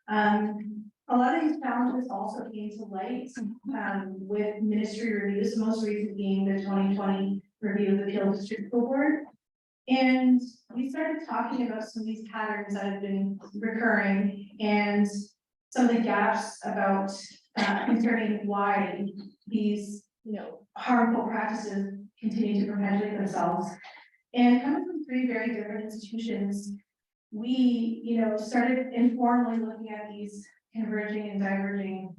A lot of these challenges also came to light with ministry reviews, the most recent being the 2020 review of the Peel District School Board. And we started talking about some of these patterns that have been recurring and some of the gaps about concerning why these, harmful practices continue to perpetuate themselves. And coming from three very different institutions, we, started informally looking at these converging and diverging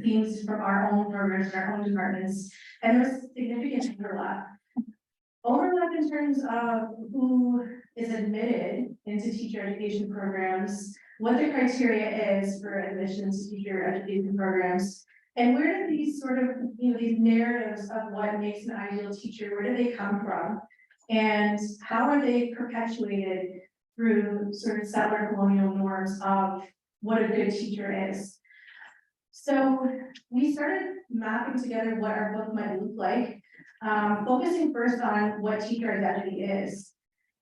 themes from our own programs and our own departments, and there's significant overlap in terms of who is admitted into teacher education programs, what the criteria is for admission to teacher education programs, and where do these sort of, these narratives of what makes an ideal teacher, where do they come from? And how are they perpetuated through sort of settler colonial norms of what a good teacher is? So we started mapping together what our book might look like, focusing first on what teacher identity is.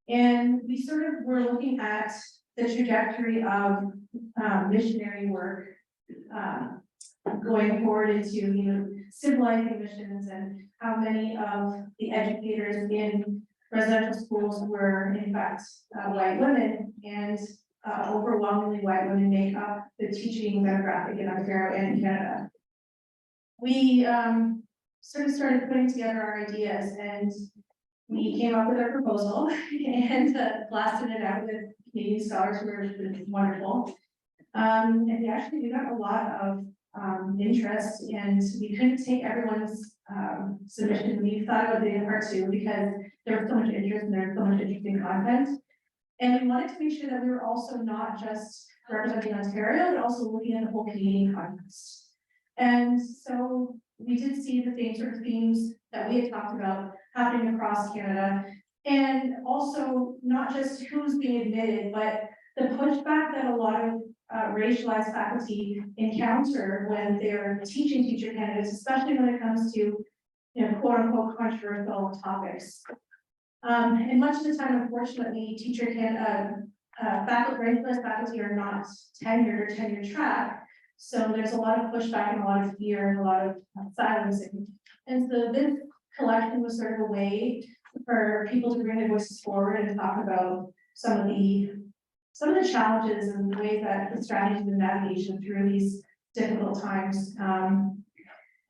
And we sort of were looking at the trajectory of missionary work going forward into civilizing missions, and how many of the educators in residential schools were in fact white women, and overwhelmingly white women make up the teaching demographic in Ontario and Canada. We sort of started putting together our ideas, and we came up with our proposal and blasted it out with Canadian scholars who were wonderful. And we actually got a lot of interest, and we couldn't take everyone's submission. We thought about doing part two because there was so much interest and there was so much interesting content. And we wanted to make sure that we were also not just representing Ontario, but also looking at the whole Canadian context. And so we did see the same sort of themes that we had talked about happening across Canada, and also not just who's being admitted, but the pushback that a lot of racialized faculty encounter when they're teaching teacher candidates, especially when it comes to, quote unquote controversial topics. And much of the time, unfortunately, racialized faculty are not tenured or tenure track. So there's a lot of pushback and a lot of fear and a lot of silencing. And so this collection was sort of a way for people to bring their voices forward and talk about some of the challenges and the ways that the strategies and navigation through these difficult times.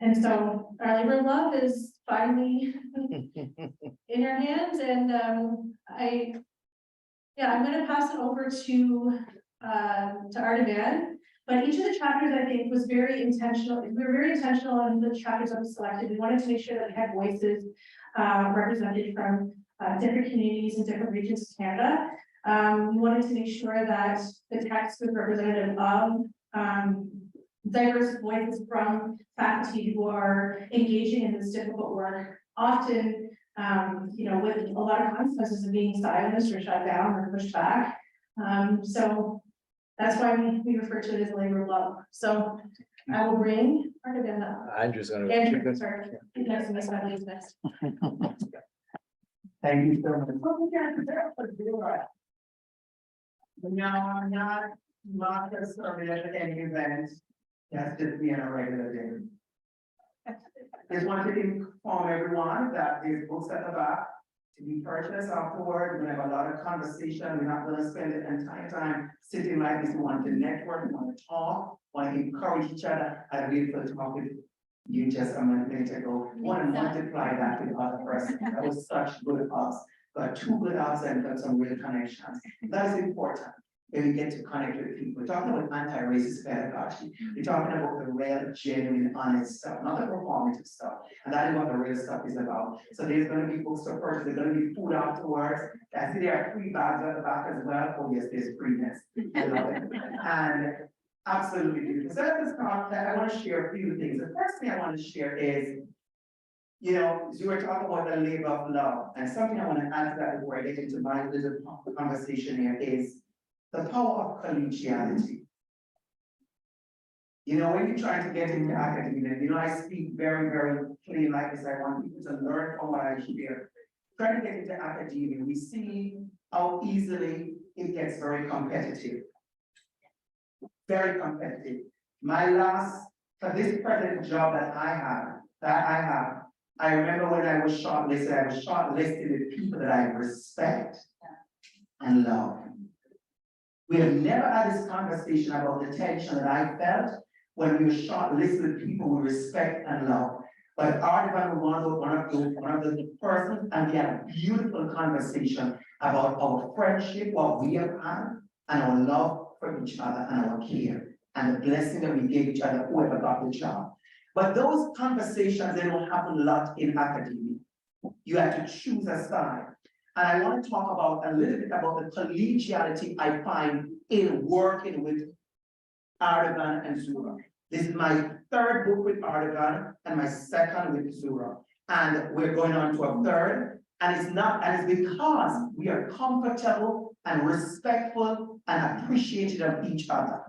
And so our labor of love is finally in your hands, and I'm going to pass it over to Artaban. But each of the chapters, I think, was very intentional. We were very intentional in the chapters that we selected. We wanted to make sure that we had voices represented from different communities and different regions of Canada. We wanted to make sure that the text was representative of diverse voices from faculty who are engaging in this difficult work, often, with a lot of consequences of being silenced or shut down or pushed back. So that's why we refer to it as labor of love. So I will bring Artaban up. Andrew's going to. Andrew, sorry. Next to Miss Medley's next. Thank you so much. No, I'm not just serving at any event. That's just being a regular day. Just want to inform everyone that there's books at the back to be purchased afterward. We have a lot of conversation. We're not going to spend the entire time sitting like this. We want to network, we want to talk, want to encourage each other. I really feel to talk with you just a minute ago. I want to multiply that with other person. That was such good us. Got two good us and got some real connections. That is important. When we get to connect with people, we're talking about anti-racist pedagogy. We're talking about the real, genuine, honest stuff, not the performative stuff. And that is what the real stuff is about. So there's going to be books to purchase, there's going to be food afterwards. I see there are free bags at the back as well. Oh yes, there's freeness. I love it. And absolutely beautiful. So at this talk, I want to share a few things. The first thing I want to share is, you were talking about the labor of love. And something I want to add to that before I get into my little conversation here is the power of collegiality. When you're trying to get into academia, I speak very, very plain like this. I want people to learn from what I share. Trying to get into academia, we see how easily it gets very competitive. very competitive. For this present job that I have, I remember when I was shortlisted with people that I respect and love. We have never had this conversation about the tension that I felt when we were shortlisted with people we respect and love. But Artivan was one of the persons, and we had a beautiful conversation about our friendship, what we have had, and our love for each other and our care, and the blessing that we gave each other, whoever got the job. But those conversations, they don't happen a lot in academia. You have to choose a side. And I want to talk about a little bit about the collegiality I find in working with Artivan and Zura. This is my third book with Artivan and my second with Zura. And we're going on to a third. And it's because we are comfortable and respectful and appreciative of each other.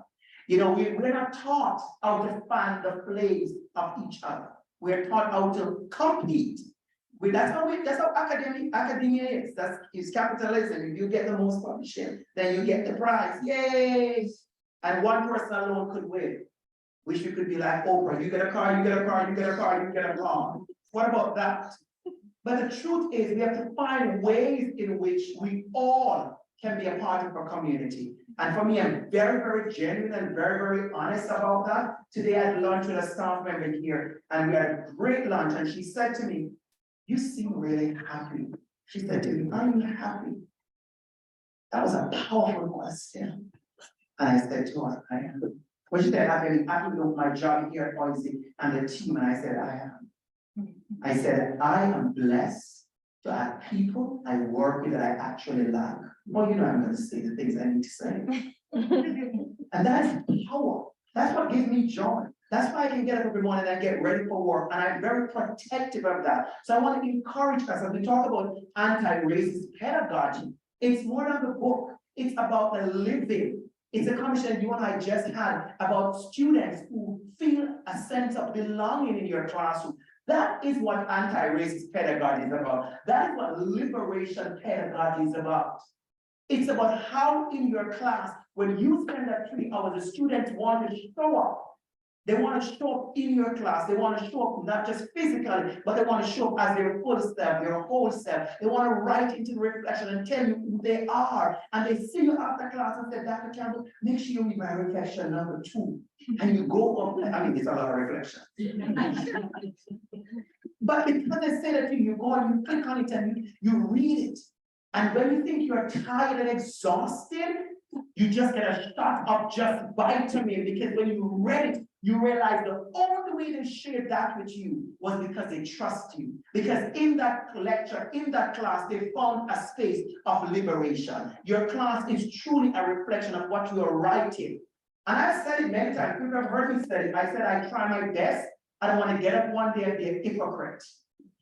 You know, we're not taught how to fan the flames of each other. We're taught how to compete. That's how academia is. It's capitalism. If you get the most publishing, then you get the prize. Yay! And one person alone could win. Wish we could be like Oprah. You get a car, you get a car, you get a car, you get a car. What about that? But the truth is, we have to find ways in which we all can be a part of a community. And for me, I'm very, very genuine and very, very honest about that. Today I had lunch with a staff member here, and we had a great lunch, and she said to me, "You seem really happy." She said to me, "Are you happy?" That was a powerful question. And I said to her, "I am." When she said, "I'm happy with my job here at Odyssey and the team," and I said, "I am." I said, "I am blessed to have people I work with that I actually like." Well, you know, I'm going to say the things I need to say. And that is power. That's what gives me joy. That's why I can get up every morning and get ready for work. And I'm very protective of that. So I want to encourage us as we talk about anti-racist pedagogy. It's more than the book. It's about the living. It's a conversation you and I just had about students who feel a sense of belonging in your classroom. That is what anti-racist pedagogy is about. That is what liberation pedagogy is about. It's about how in your class, when you spend that 3 hours, the students want to show up. They want to show up in your class. They want to show up not just physically, but they want to show up as their full self, their whole self. They want to write into the reflection and tell you who they are. And they see you after class and say, "Dr. Campbell, make sure you read my reflection number 2. And you go up, I mean, it's a lot of reflection. But because they say that to you, you go and you click on it and you read it. And when you think you're tired and exhausted, you just get a shot of just vitamin, because when you read it, you realize the only way they shared that with you was because they trust you. Because in that lecture, in that class, they found a space of liberation. Your class is truly a reflection of what you are writing. And I've said it many times. People have heard me say it. I said, I try my best. I don't want to get up one day and be a hypocrite.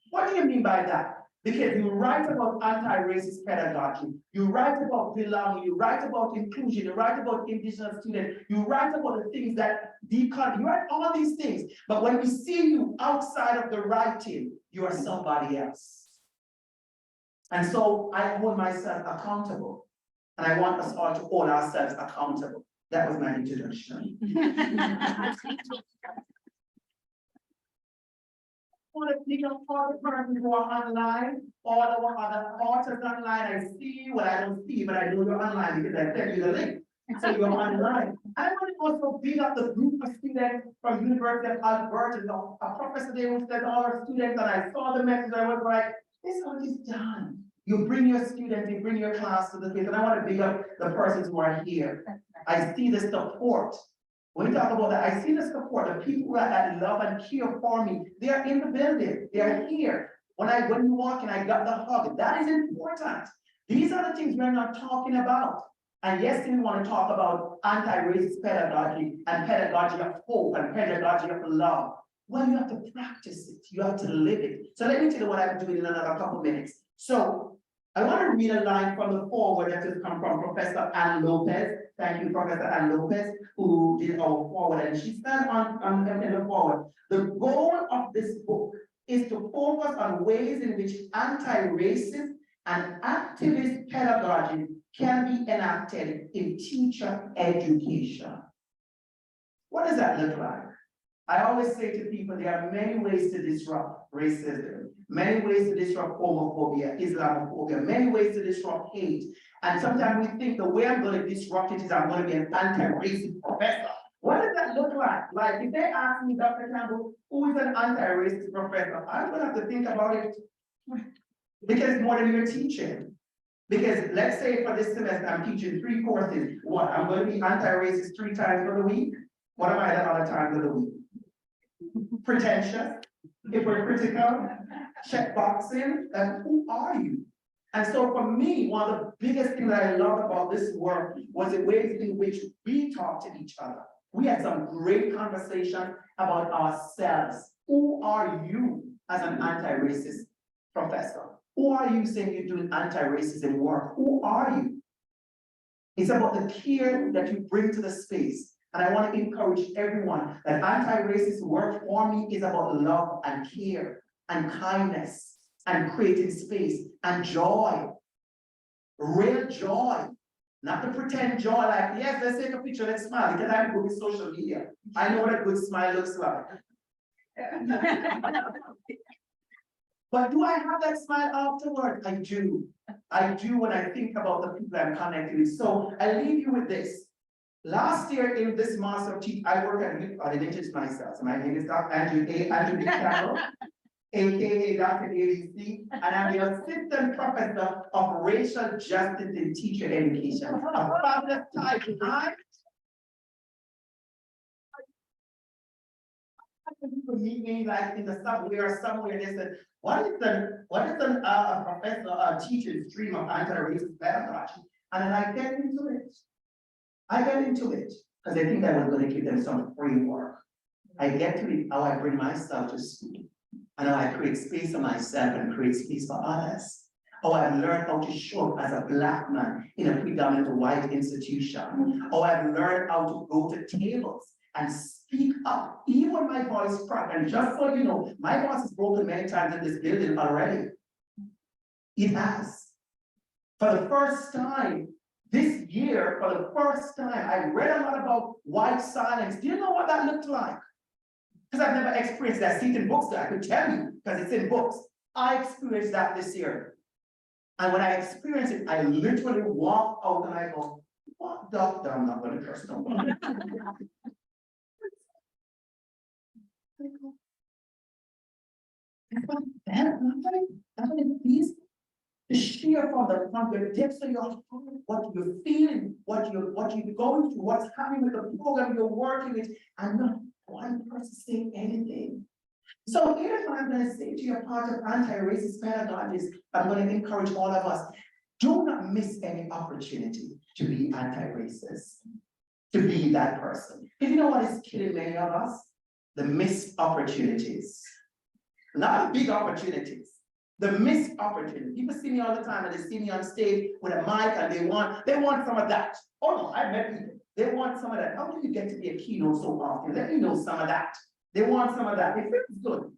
What do you mean by that? Because you write about anti-racist pedagogy, you write about belonging, you write about inclusion, you write about indigenous students, you write about the things that you write all these things. But when we see you outside of the writing, you are somebody else. And so I hold myself accountable. And I want us all to hold ourselves accountable. That was my introduction. I want to pick up all the persons who are online, all our other authors online. I see you, well, I don't see you, but I know you're online because I sent you the link. So you're online. I want to also build up the group of students from University of Alberta. A professor there who said all our students, and I saw the message, I was like, this one is done. You bring your students, you bring your class to the place, and I want to build up the persons who are here. I see the support. When we talk about that, I see the support, the people that love and care for me. They are in the building, they are here. When you walk in, I got the hug. That is important. These are the things we're not talking about. And yes, we want to talk about anti-racist pedagogy and pedagogy of hope and pedagogy of love. Well, you have to practice it, you have to live it. So let me tell you what I'm doing in another couple minutes. So I want to read a line from the foreword that has come from Professor Ann Lopez. Thank you, Professor Ann Lopez, who did our foreword. And she said in the foreword, the goal of this book is to focus on ways in which anti-racist and activist pedagogy can be enacted in teacher education. What does that look like? I always say to people, there are many ways to disrupt racism, many ways to disrupt homophobia, Islamophobia, many ways to disrupt hate. And sometimes we think the way I'm going to disrupt it is I'm going to be an anti-racist professor. What does that look like? Like if they ask me, Dr. Campbell, who is an anti-racist professor, I'm going to have to think about it because it's more than you're teaching. Because let's say for this semester, I'm teaching 3 courses. What, I'm going to be anti-racist 3 times for the week? What am I the other times of the week? Pretentious, hypocritical, checkboxing, and who are you? And so for me, one of the biggest things that I love about this work was the ways in which we talk to each other. We had some great conversation about ourselves. Who are you as an anti-racist professor? Who are you saying you're doing anti-racism work? Who are you? It's about the care that you bring to the space. And I want to encourage everyone that anti-racist work for me is about love and care and kindness and creating space and joy. Real joy. Not to pretend joy like, yes, let's take a picture, let's smile. Because I'm good with social media. I know what a good smile looks like. But do I have that smile afterward? I do. I do when I think about the people I'm connected with. So I leave you with this. Last year in this Master of Teaching, I work at, I didn't introduce myself. So my name is Dr. Andrew Campbell, aka DR.ABC, and I'm the Assistant Professor of Racial Justice in Teacher Education. A fabulous title. People meet me like in the subway or somewhere, they said, what is a professor, a teacher's stream of anti-racist pedagogy? And then I get into it. Because I think I was going to give them some framework. I get to it how I bring myself to school and how I create space for myself and create space for others. How I've learned how to show up as a Black man in a predominantly white institution. How I've learned how to go to tables and speak up, even when my voice cracked. And just so you know, my voice is broken many times in this building already. It has. For the first time, this year, for the first time, I read a lot about white silence. Do you know what that looked like? Because I've never experienced that. See it in books that I could tell you, because it's in books. I experienced that this year. And when I experienced it, I literally walk out and I go, what doctor? I'm not going to curse no one. To share from the depths of your heart, what you're feeling, what you're going through, what's happening with the program you're working with, and not one person saying anything. So here's what I'm going to say to you, part of anti-racist pedagogies. I'm going to encourage all of us, do not miss any opportunity to be anti-racist, to be that person. If you know what is killing many of us, the missed opportunities, not the big opportunities. The missed opportunity. People see me all the time and they see me on stage with a mic and they want some of that. Oh no, I've met people. They want some of that. How do you get to be a keynote so often? Let me know some of that. They want some of that. It feels good.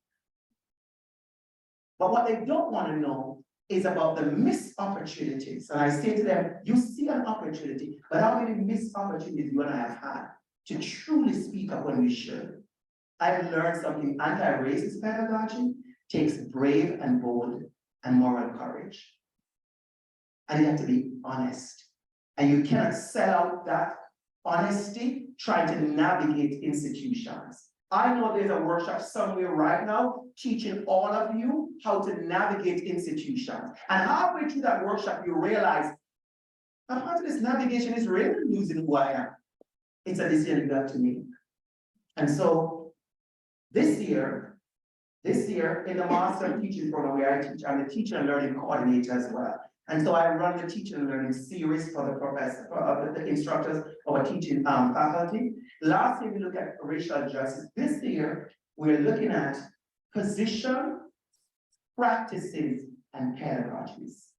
But what they don't want to know is about the missed opportunities. And I say to them, you see an opportunity, but how many missed opportunities you and I have had to truly speak up when we should? I've learned something. Anti-racist pedagogy takes brave and bold and moral courage. And you have to be honest. And you cannot sell out that honesty trying to navigate institutions. I know there's a workshop somewhere right now teaching all of you how to navigate institutions. And halfway through that workshop, you realize, a part of this navigation is really losing who I am. It's a decision you have to make. And so this year in the Master Teaching Program where I teach, I'm the teacher and learning coordinator as well. And so I run the teaching and learning series for the professor, for the instructors of our teaching faculty. Last year we looked at racial justice. This year we're looking at position, practices, and pedagogies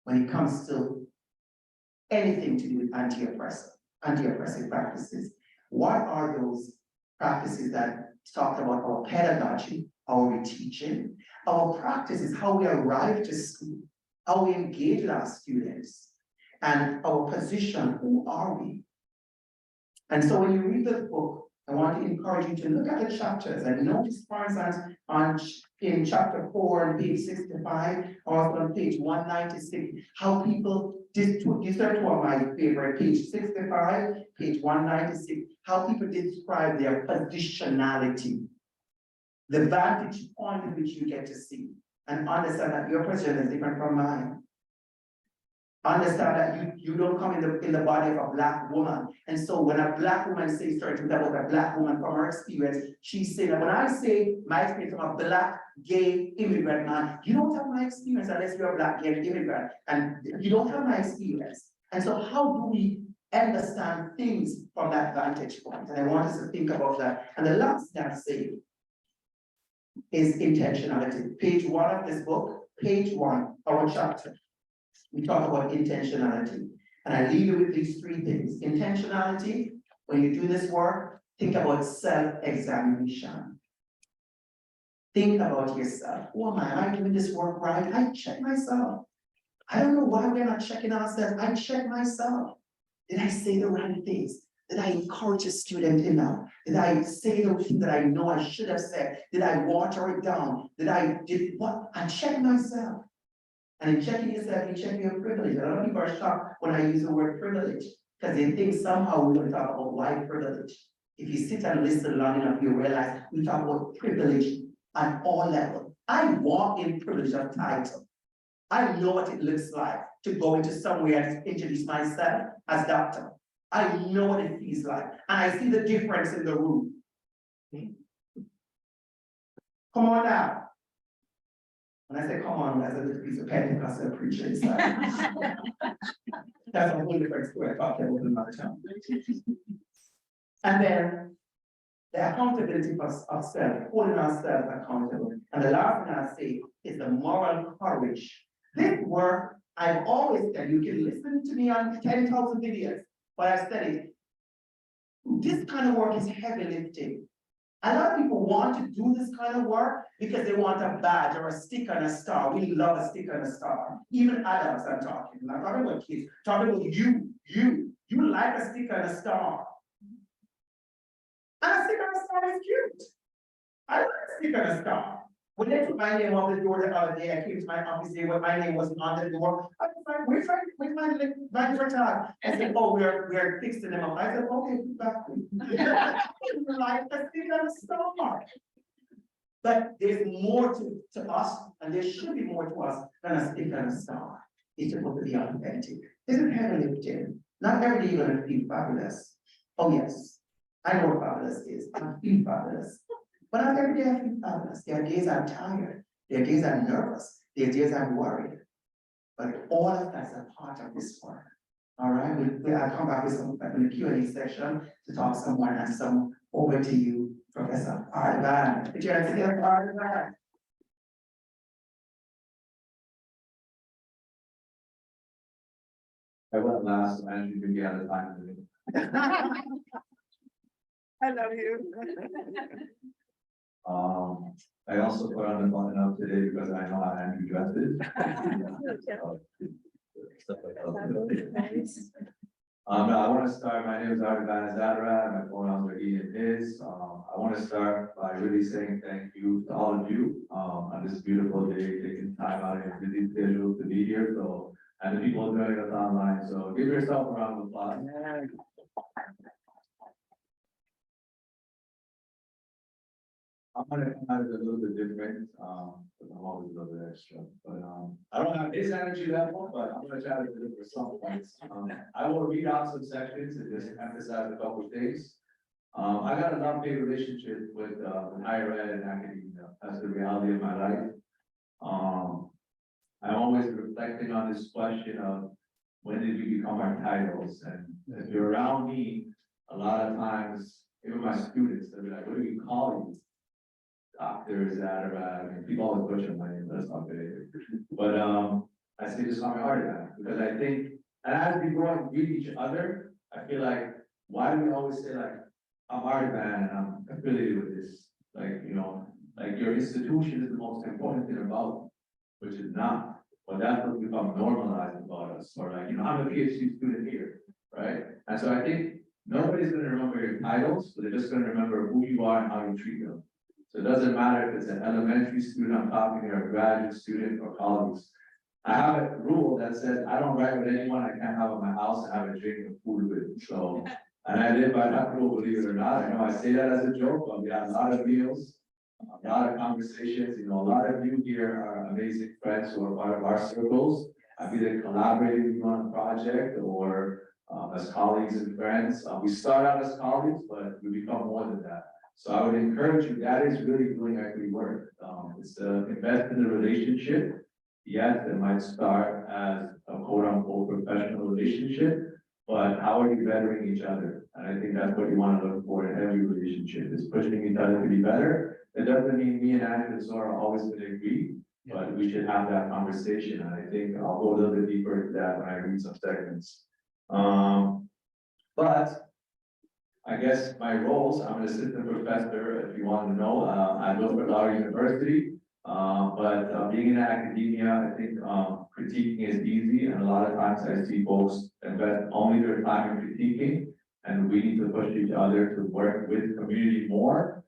when it comes to anything to do with anti-oppressive practices. What are those practices that talk about our pedagogy, our teaching, our practices, how we arrive to school, how we engage with our students, and our position, who are we? And so when you read the book, I want to encourage you to look at the chapters and notice, for instance, in chapter 4 on page 65, also on page 196, how people, these are two of my favorite, page 65, page 196, how people describe their positionality, the vantage point in which you get to see, and understand that your position is different from mine. Understand that you don't come in the body of a Black woman. And so when a Black woman says certain things about a Black woman from her experience, she's saying that when I say my experience from a Black gay immigrant man, you don't have my experience unless you're a Black gay immigrant. And you don't have my experience. And so how do we understand things from that vantage point? And I want us to think about that. And the last thing I say is intentionality. Page 1 of this book, page 1, our chapter. We talk about intentionality, and I leave you with these 3 things. Intentionality, when you do this work, think about self-examination. Think about yourself. Oh, am I doing this work right? I check myself. I don't know why we're not checking ourselves. I check myself. Did I say the right things? Did I encourage a student enough? Did I say those things that I know I should have said? Did I water it down? Did what? I check myself. And in checking yourself, you check your privilege. A lot of people are shocked when I use the word privilege, because they think somehow we're going to talk about white privilege. If you sit and listen long enough, you realize we talk about privilege at all levels. I walk in privilege of title. I know what it looks like to go into somewhere and introduce myself as doctor. I know what it feels like, and I see the difference in the room. Come on now. When I say come on, that's a little piece of Pentecostal preacher inside. That's a whole different story. I talked about another time. And then the accountability of self, holding ourselves accountable. And the last thing I say is the moral courage. This work, I've always said, you can listen to me on 10,000 videos, but I've said it. This kind of work is heavy lifting. A lot of people want to do this kind of work because they want a badge or a stick and a star. We love a stick and a star. Even adults are talking. I'm not talking about kids, talking about you like a stick and a star. And a stick and a star is cute. I like a stick and a star. When they took my name off the door the other day, I came to my office there when my name wasn't on the door. I was like, where's my different tag? I said, oh, we're fixing them up. I said, okay, back. Like a stick and a star. But there's more to us, and there should be more to us than a stick and a star. It's supposed to be authentic. This is heavy lifting. Not every day you're gonna feel fabulous. Oh yes, I know what fabulous is. I feel fabulous. But not every day I feel fabulous. There are days I'm tired. There are days I'm nervous. There are days I'm worried. But all of that's a part of this work. All right, I'll come back with some in the Q&A section to talk some more and some over to you, Professor Arvan. Did you like to hear Arvan? I went last, and you can get out of time today. I love you. I also put on the button up today because I know how Andrew dresses. Stuff like that. No, I want to start. My name is Arvan Zadra. My pronouns are he and his. I want to start by really saying thank you to all of you on this beautiful day, taking time out of your busy schedule to be here. So, and the people joining us online. So, give yourself a round of applause. I'm gonna come at it a little bit different, but I'm always a little bit extra. But I don't have his energy level, but I'm gonna try to deliver some points. I will read out some sections and just emphasize a couple of things. I got a love-hate relationship with higher ed and academia. That's the reality of my life. I'm always reflecting on this question of when did we become our titles? And if you're around me, a lot of times, even my students, they'll be like, what do we call you? Doctors that are, I mean, people always butcher my name, that's not good. But I say just call me Artivan, because I think, and as we grow and read each other, I feel like, why do we always say like, I'm Artivan and I'm affiliated with this? Like, you know, like your institution is the most important thing about, which is not, but that's what become normalized about us, or like, you know, I'm a PhD student here, right? And so I think Nobody's gonna remember your titles, but they're just gonna remember who you are and how you treat them. So it doesn't matter if it's an elementary student I'm talking to, or a graduate student or colleagues. I have a rule that says I don't write with anyone I can't have at my house and have a drink and food with, so. And I live by that rule, believe it or not. I know I say that as a joke, but we had a lot of meals, a lot of conversations, you know, a lot of you here are amazing friends who are part of our circles. I've either collaborated with you on a project or as colleagues and friends. We start out as colleagues, but we become more than that. So I would encourage you, that is really doing equity work. It's to invest in the relationship. Yes, it might start as a quote unquote professional relationship, but how are you bettering each other? And I think that's what you want to look for in every relationship, is pushing each other to be better. It doesn't mean me and Andrew and Zora are always going to agree, but we should have that conversation. And I think I'll go a little bit deeper into that when I read some segments. But I guess my roles, I'm an assistant professor, if you want to know, at Lauder University. But being in academia, I think critiquing is easy, and a lot of times I see folks invest only their time in critiquing, and we need to push each other to work with community more,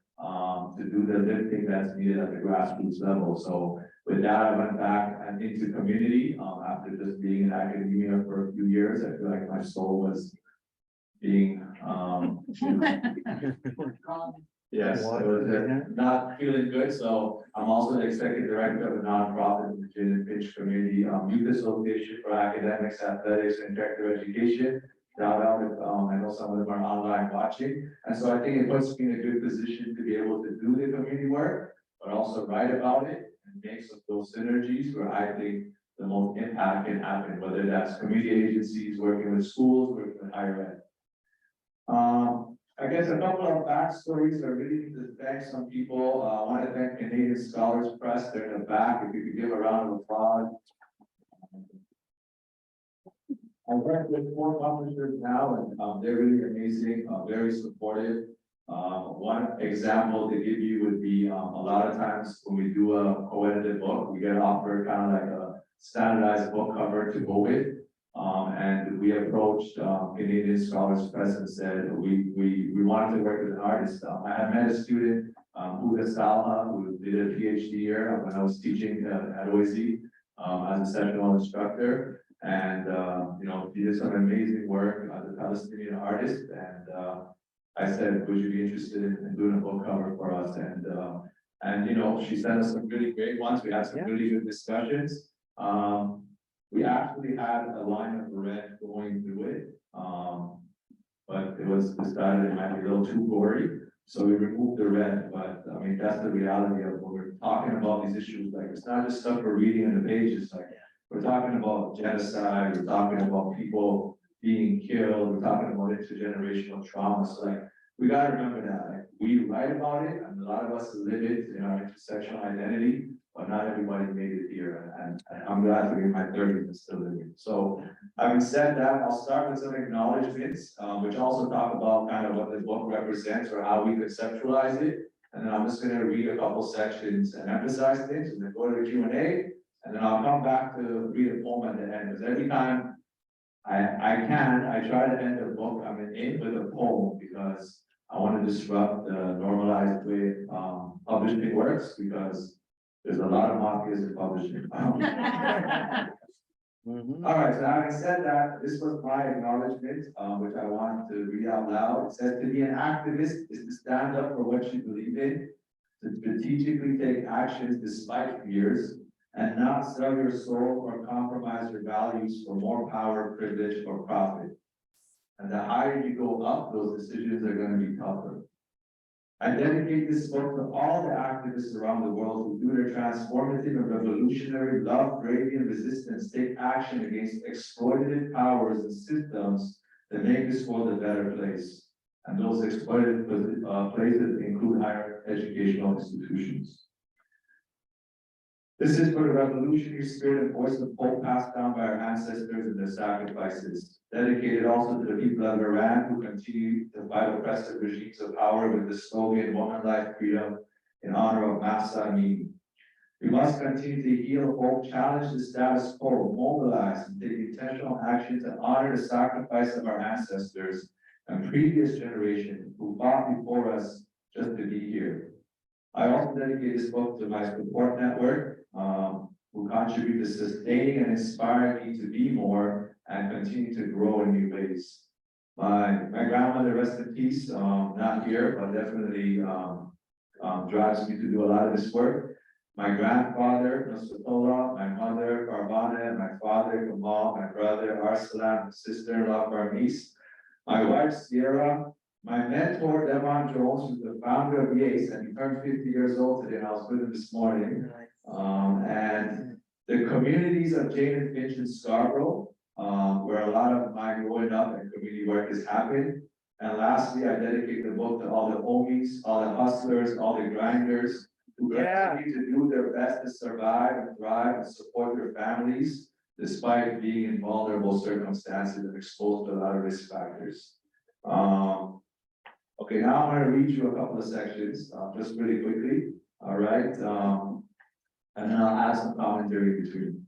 to do the lifting that's needed at the grassroots level. So with that, I went back and into community after just being in academia for a few years. I feel like my soul was being yes, it was not feeling good. So I'm also the executive director of a nonprofit in the GMT community youth association for academics, athletics, and interactive education. Shout out if I know some of them are online watching. And so I think it puts me in a good position to be able to do the community work, but also write about it and make some of those synergies where I think the most impact can happen, whether that's community agencies, working with schools, working with higher ed. I guess a couple of backstories. I really need to thank some people. I want to thank Canadian Scholars Press. They're in the back. If you could give a round of applause. I work with 4 publishers now, and they're really amazing, very supportive. One example to give you would be a lot of times when we do a co-edited book, we get offered kind of like a standardized book cover to go with. And we approached Canadian Scholars Press and said we wanted to work with an artist. I had met a student, Huda Salha, who did a PhD here when I was teaching at OAZ as a sessional instructor. And you know, he did some amazing work as a Palestinian artist. And I said, would you be interested in doing a book cover for us? And you know, she sent us some really great ones. We had some really good discussions. We actually had a line of red going through it, but it was decided it might be a little too gory, so we removed the red. But I mean, that's the reality of when we're talking about these issues. Like, it's not just stuff we're reading in the pages. Like, we're talking about genocide, we're talking about people being killed, we're talking about intergenerational trauma. So like, we gotta remember that. Like, we write about it, and a lot of us live it in our intersectional identity, but not everybody made it here. And I'm glad to be in my 30s and still living. So having said that, I'll start with some acknowledgements, which also talk about kind of what the book represents or how we conceptualize it. And then I'm just gonna read a couple sections and emphasize things, and then go to the Q&A. And then I'll come back to read a poem at the end, because every time I try to end a book I'm in with a poem, because I want to disrupt the normalized way publishing works, because there's a lot of mafias in publishing. All right, so having said that, this was my acknowledgement, which I want to read out loud. It says, to be an activist is to stand up for what you believe in, to strategically take actions despite fears, and not sell your soul or compromise your values for more power, privilege, or profit. And the higher you go up, those decisions are going to be tougher. I dedicate this book to all the activists around the world who do their transformative and revolutionary love, bravery, and resistance, take action against exploitative powers and systems that make this world a better place. And those exploitative places include higher educational institutions. This is for the revolutionary spirit and voice of hope passed down by our ancestors and their sacrifices. Dedicated also to the people of Iran who continue to fight oppressive regimes of power with the slogan "Woman, Life, Freedom" in honor of Mahsa Amini. We must continue to heal hope, challenge the status quo, mobilize, and take intentional action to honor the sacrifice of our ancestors and previous generation who fought before us just to be here. I also dedicate this book to my support network, who contribute to sustaining and inspiring me to be more and continue to grow in new ways. My grandmother, rest in peace, not here, but definitely drives me to do a lot of this work. My grandfather, Nasrullah, my mother, Barbana, my father, Kamal, my brother, Arsalan, my sister-in-law, Barnice, my wife, Sierra, my mentor, Devon Jones, who's the founder of YACE, and he turned 50 years old today, and I was with him this morning. And the communities of Jane and Finch and Scarborough, where a lot of my growing up and community work has happened. And lastly, I dedicate the book to all the homies, all the hustlers, all the grinders who continue to do their best to survive and thrive and support their families, despite being in vulnerable circumstances and exposed to a lot of risk factors. Okay, now I'm going to read you a couple of sections, just really quickly. All right. And then I'll add some commentary in between.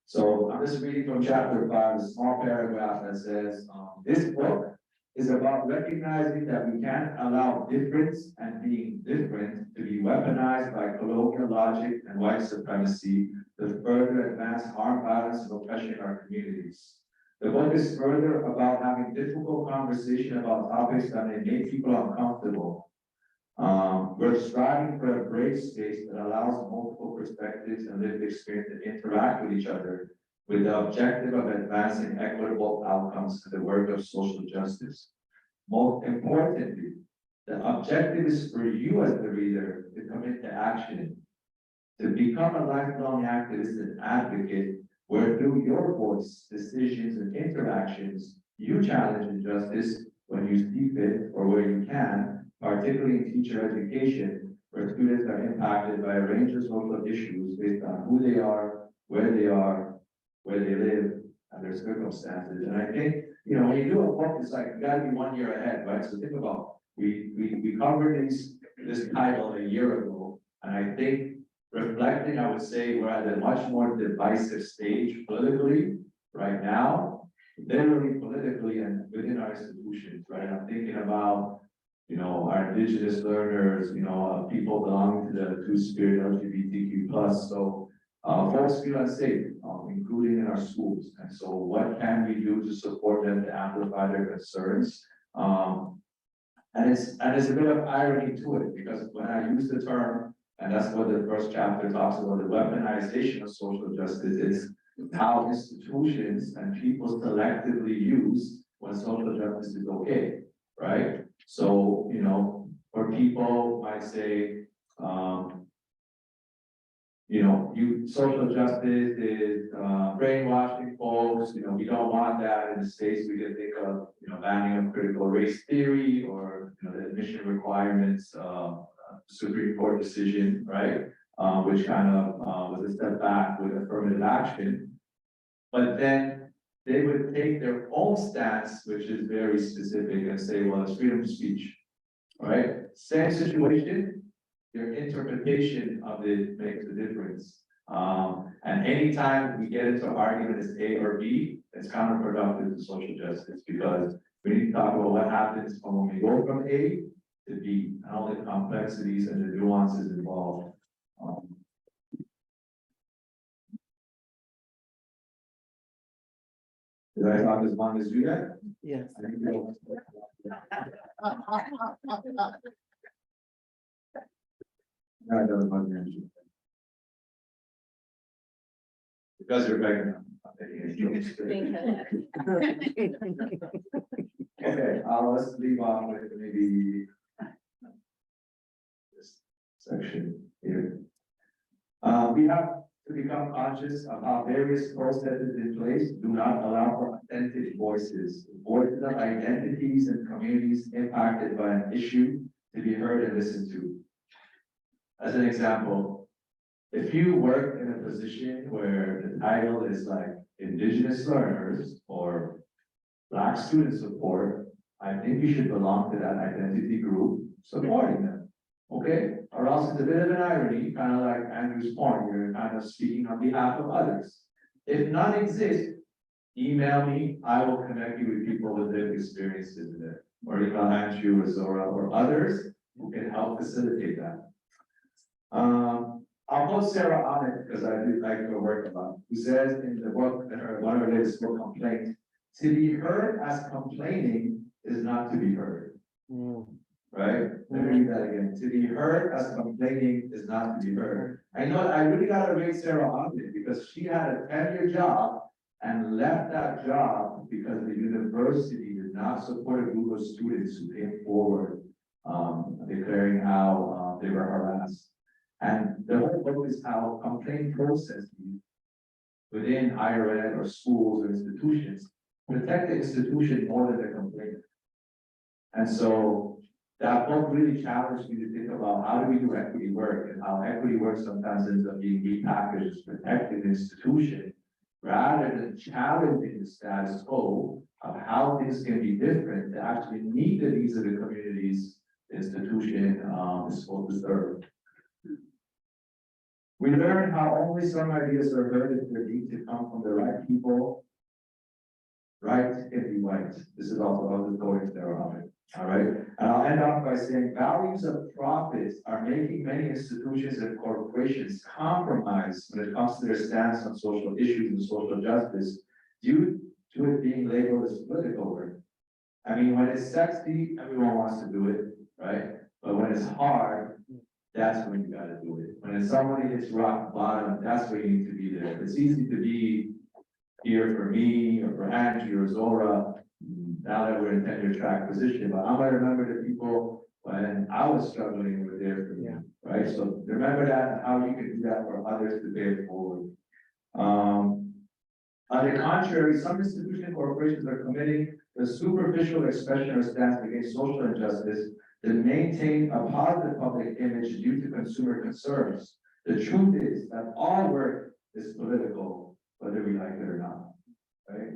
So I'm just reading from chapter 5, a small paragraph that says, this book is about recognizing that we can't allow difference and being different to be weaponized by colonial logic and white supremacy to further advance harm, violence, and oppression in our communities. The book is further about having difficult conversation about topics that may make people uncomfortable. We're striving for a brave space that allows multiple perspectives and lived experience to interact with each other with the objective of advancing equitable outcomes to the work of social justice. Most importantly, the objective is for you as the reader to commit to action, to become a lifelong activist and advocate where through your voice, decisions, and interactions, you challenge injustice when you see fit or where you can, particularly in teacher education, where students are impacted by a range of social issues based on who they are, where they live, and their circumstances. And I think, you know, when you do a book, it's like, you gotta be 1 year ahead, right? So think about, we covered this title a year ago, and I think reflecting, I would say we're at a much more divisive stage politically right now, literally politically and within our institutions, right? I'm thinking about, you know, our indigenous learners, you know, people belonging to the two-spirit LGBTQ+. So folks feel unsafe, including in our schools. And so what can we do to support them to amplify their concerns? And it's a bit of irony to it, because when I use the term, and that's what the first chapter talks about, the weaponization of social justice is how institutions and people selectively use when social justice is okay, right? So, you know, or people might say, you know, social justice is brainwashing folks, you know, we don't want that in the States. We can think of, you know, banning of critical race theory or, you know, the admission requirements, Supreme Court decision, right? Which kind of was a step back with affirmative action. But then they would take their own stance, which is very specific, and say, well, it's freedom of speech, right? Same situation, your interpretation of it makes a difference. And anytime we get into an argument as A or B, it's counterproductive to social justice, because we need to talk about what happens when we go from A to B, and all the complexities and the nuances involved. Did I talk as long as you did? Yes. I think you'll- No, I don't want to mention. Because you're pregnant. I'm taking a joke. Okay, let's leave off with maybe this section here. We have to become conscious of how various processes in place do not allow for authentic voices of identities and communities impacted by an issue to be heard and listened to. As an example, if you work in a position where the title is like Indigenous Learners or Black Student Support, I think you should belong to that identity group supporting them, okay? Or else it's a bit of an irony, kind of like Andrew's point, you're kind of speaking on behalf of others. If none exist, email me, I will connect you with people with lived experiences in it. or email Andrew or Zora or others who can help facilitate that. I'll post Sarah on it because I do like her work a lot. Who says in the book, one of her latest book, Complaint, to be heard as complaining is not to be heard. Right? Let me read that again. To be heard as complaining is not to be heard. I know I really gotta rate Sarah on it because she had a 10-year job and left that job because the university did not support a group of students who came forward, declaring how they were harassed. And the whole book is how complaint processes within higher ed or schools or institutions protect the institution more than the complainant. And so that book really challenged me to think about how do we do equity work and how equity work sometimes ends up being repackaged as protecting the institution rather than challenging the status quo of how things can be different to actually meet the needs of the communities the institution is supposed to serve. We learn how only some ideas are heard if they need to come from the right people. Right if be white. This is also about the going there on it. All right. And I'll end off by saying values of profit are making many institutions and corporations compromise when it comes to their stance on social issues and social justice due to it being labeled as political work. I mean, when it's sexy, everyone wants to do it, right? But when it's hard, that's when you gotta do it. When somebody hits rock bottom, that's where you need to be there. It's easy to be here for me or for Angie or Zora, now that we're in tenure track position, but I'm gonna remember the people when I was struggling were there for me, right? So remember that and how you can do that for others to pay it forward. On the contrary, some institutions and corporations are committing the superficial expression or stance against social injustice to maintain a positive public image due to consumer concerns. The truth is that all work is political, whether we like it or not, right?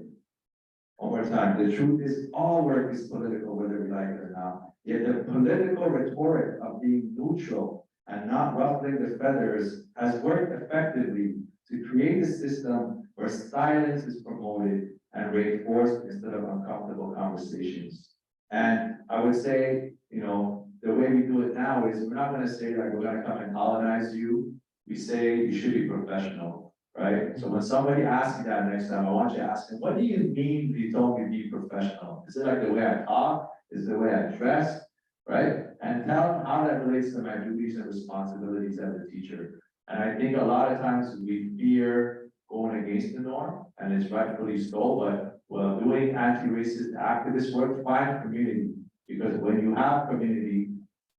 One more time, the truth is all work is political, whether we like it or not. Yet the political rhetoric of being neutral and not ruffling the feathers has worked effectively to create a system where silence is promoted and reinforced instead of uncomfortable conversations. And I would say, you know, the way we do it now is we're not gonna say like, we're gonna come and colonize you. We say you should be professional. Right? So when somebody asks you that next time, I want you to ask them, what do you mean you told me be professional? Is it like the way I talk? Is it the way I dress? Right? And tell them how that relates to my duties and responsibilities as a teacher. And I think a lot of times we fear going against the norm, and it's rightfully so, but while doing anti-racist activist work, find community. Because when you have community,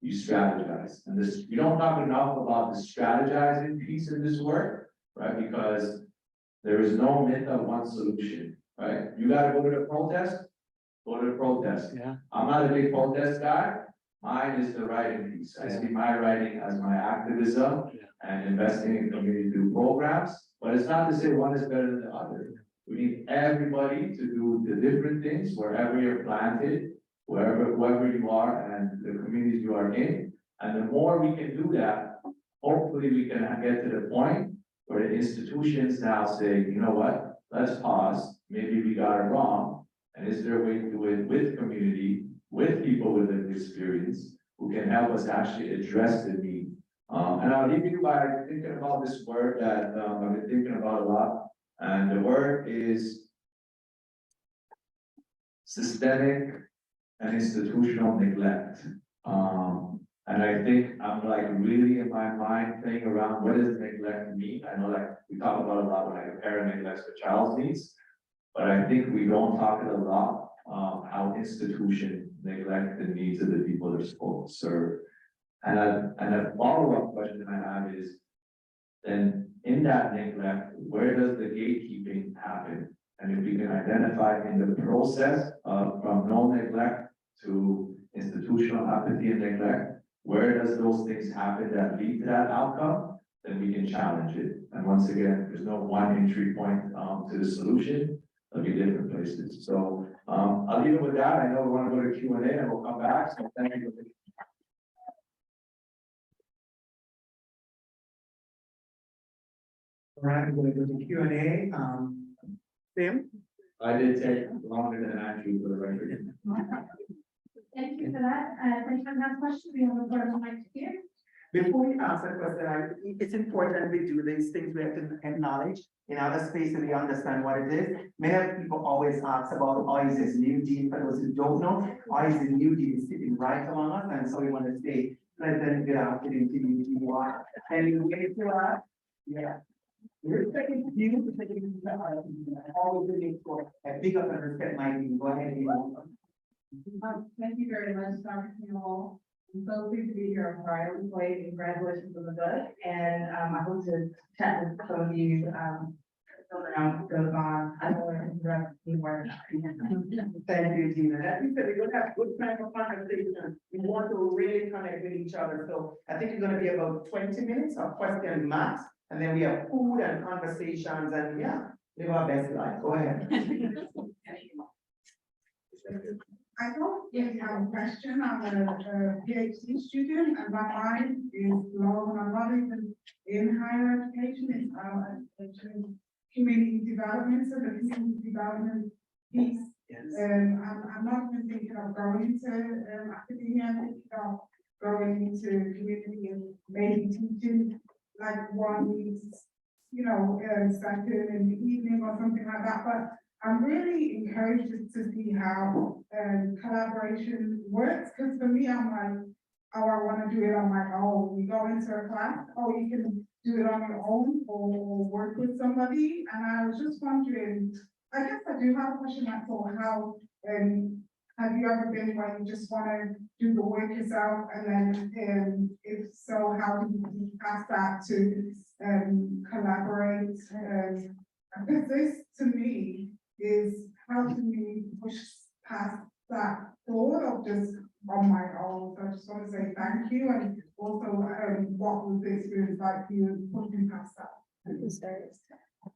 you strategize. And this, you don't talk enough about the strategizing piece in this work. Right, because there is no myth of one solution, right? You gotta go to the protest, go to the protest. Yeah. I'm not a big protest guy, mine is the writing piece. I see my writing as my activism and investing in community through programs, but it's not to say one is better than the other. We need everybody to do the different things wherever you're planted, whoever you are and the communities you are in. And the more we can do that, hopefully we can get to the point where the institutions now say, you know what, let's pause, maybe we got it wrong. And is there a way to do it with community, with people with lived experience, who can help us actually address the need? And I'll leave you by thinking about this word that I've been thinking about a lot. And the word is systemic and institutional neglect. And I think I'm like really in my mind playing around, what does neglect mean? I know like we talk about a lot when like a parent neglects the child's needs, but I think we don't talk it a lot, how institutions neglect the needs of the people they're supposed to serve. And a follow-up question I have is, then in that neglect, where does the gatekeeping happen? And if we can identify in the process from no neglect to institutional apathy and neglect, where does those things happen that lead to that outcome, then we can challenge it. And once again, there's no one entry point to the solution. There'll be different places. So I'll leave it with that. I know we want to go to Q&A and we'll come back. So thank you. All right, we're gonna go to Q&A. Sam? I did take longer than Andrew for the record. Thank you for that. If anyone has questions, we have a person like here. Before we answer the question, it's important we do these things, we have to acknowledge in other spaces, we understand what it is. Many people always ask about, oh, is this new dean, for those who don't know, or is the new dean sitting right among us, and so we want to say, pleasant good afternoon to you, you are, and you wait to us, yeah. We're taking you, always looking for a big up and respect my team, go ahead. Thank you very much, Dr. Kimball. I'm so pleased to be here on Friday. Wait, congratulations on the book, and I hope to chat with some of you. Around goes on. I don't want to interrupt anymore. Thank you, Gina. As you said, we're gonna have good time for conversation. We want to really connect with each other. So I think it's gonna be about 20 minutes of question max. And then we have food and conversations and yeah, live our best life. Go ahead. I don't really have a question. I'm a PhD student and my mind is blown. I'm not even in higher education. It's community development, so the community development piece. Yes. I'm not even thinking of going into academia. I'm thinking of going into community and maybe teaching like one week's, session in the evening or something like that. But I'm really encouraged to see how collaboration works, because for me, I'm like, oh, I want to do it on my own. You go into a class, oh, you can do it on your own or work with somebody. And I was just wondering, I guess I do have a question that's all how, have you ever been where you just want to do the work yourself, and then if so, how do you pass that to collaborate? Because this to me is how can we push past that thought of just on my own. So I just want to say thank you, and also what was the experience like for you pushing past that?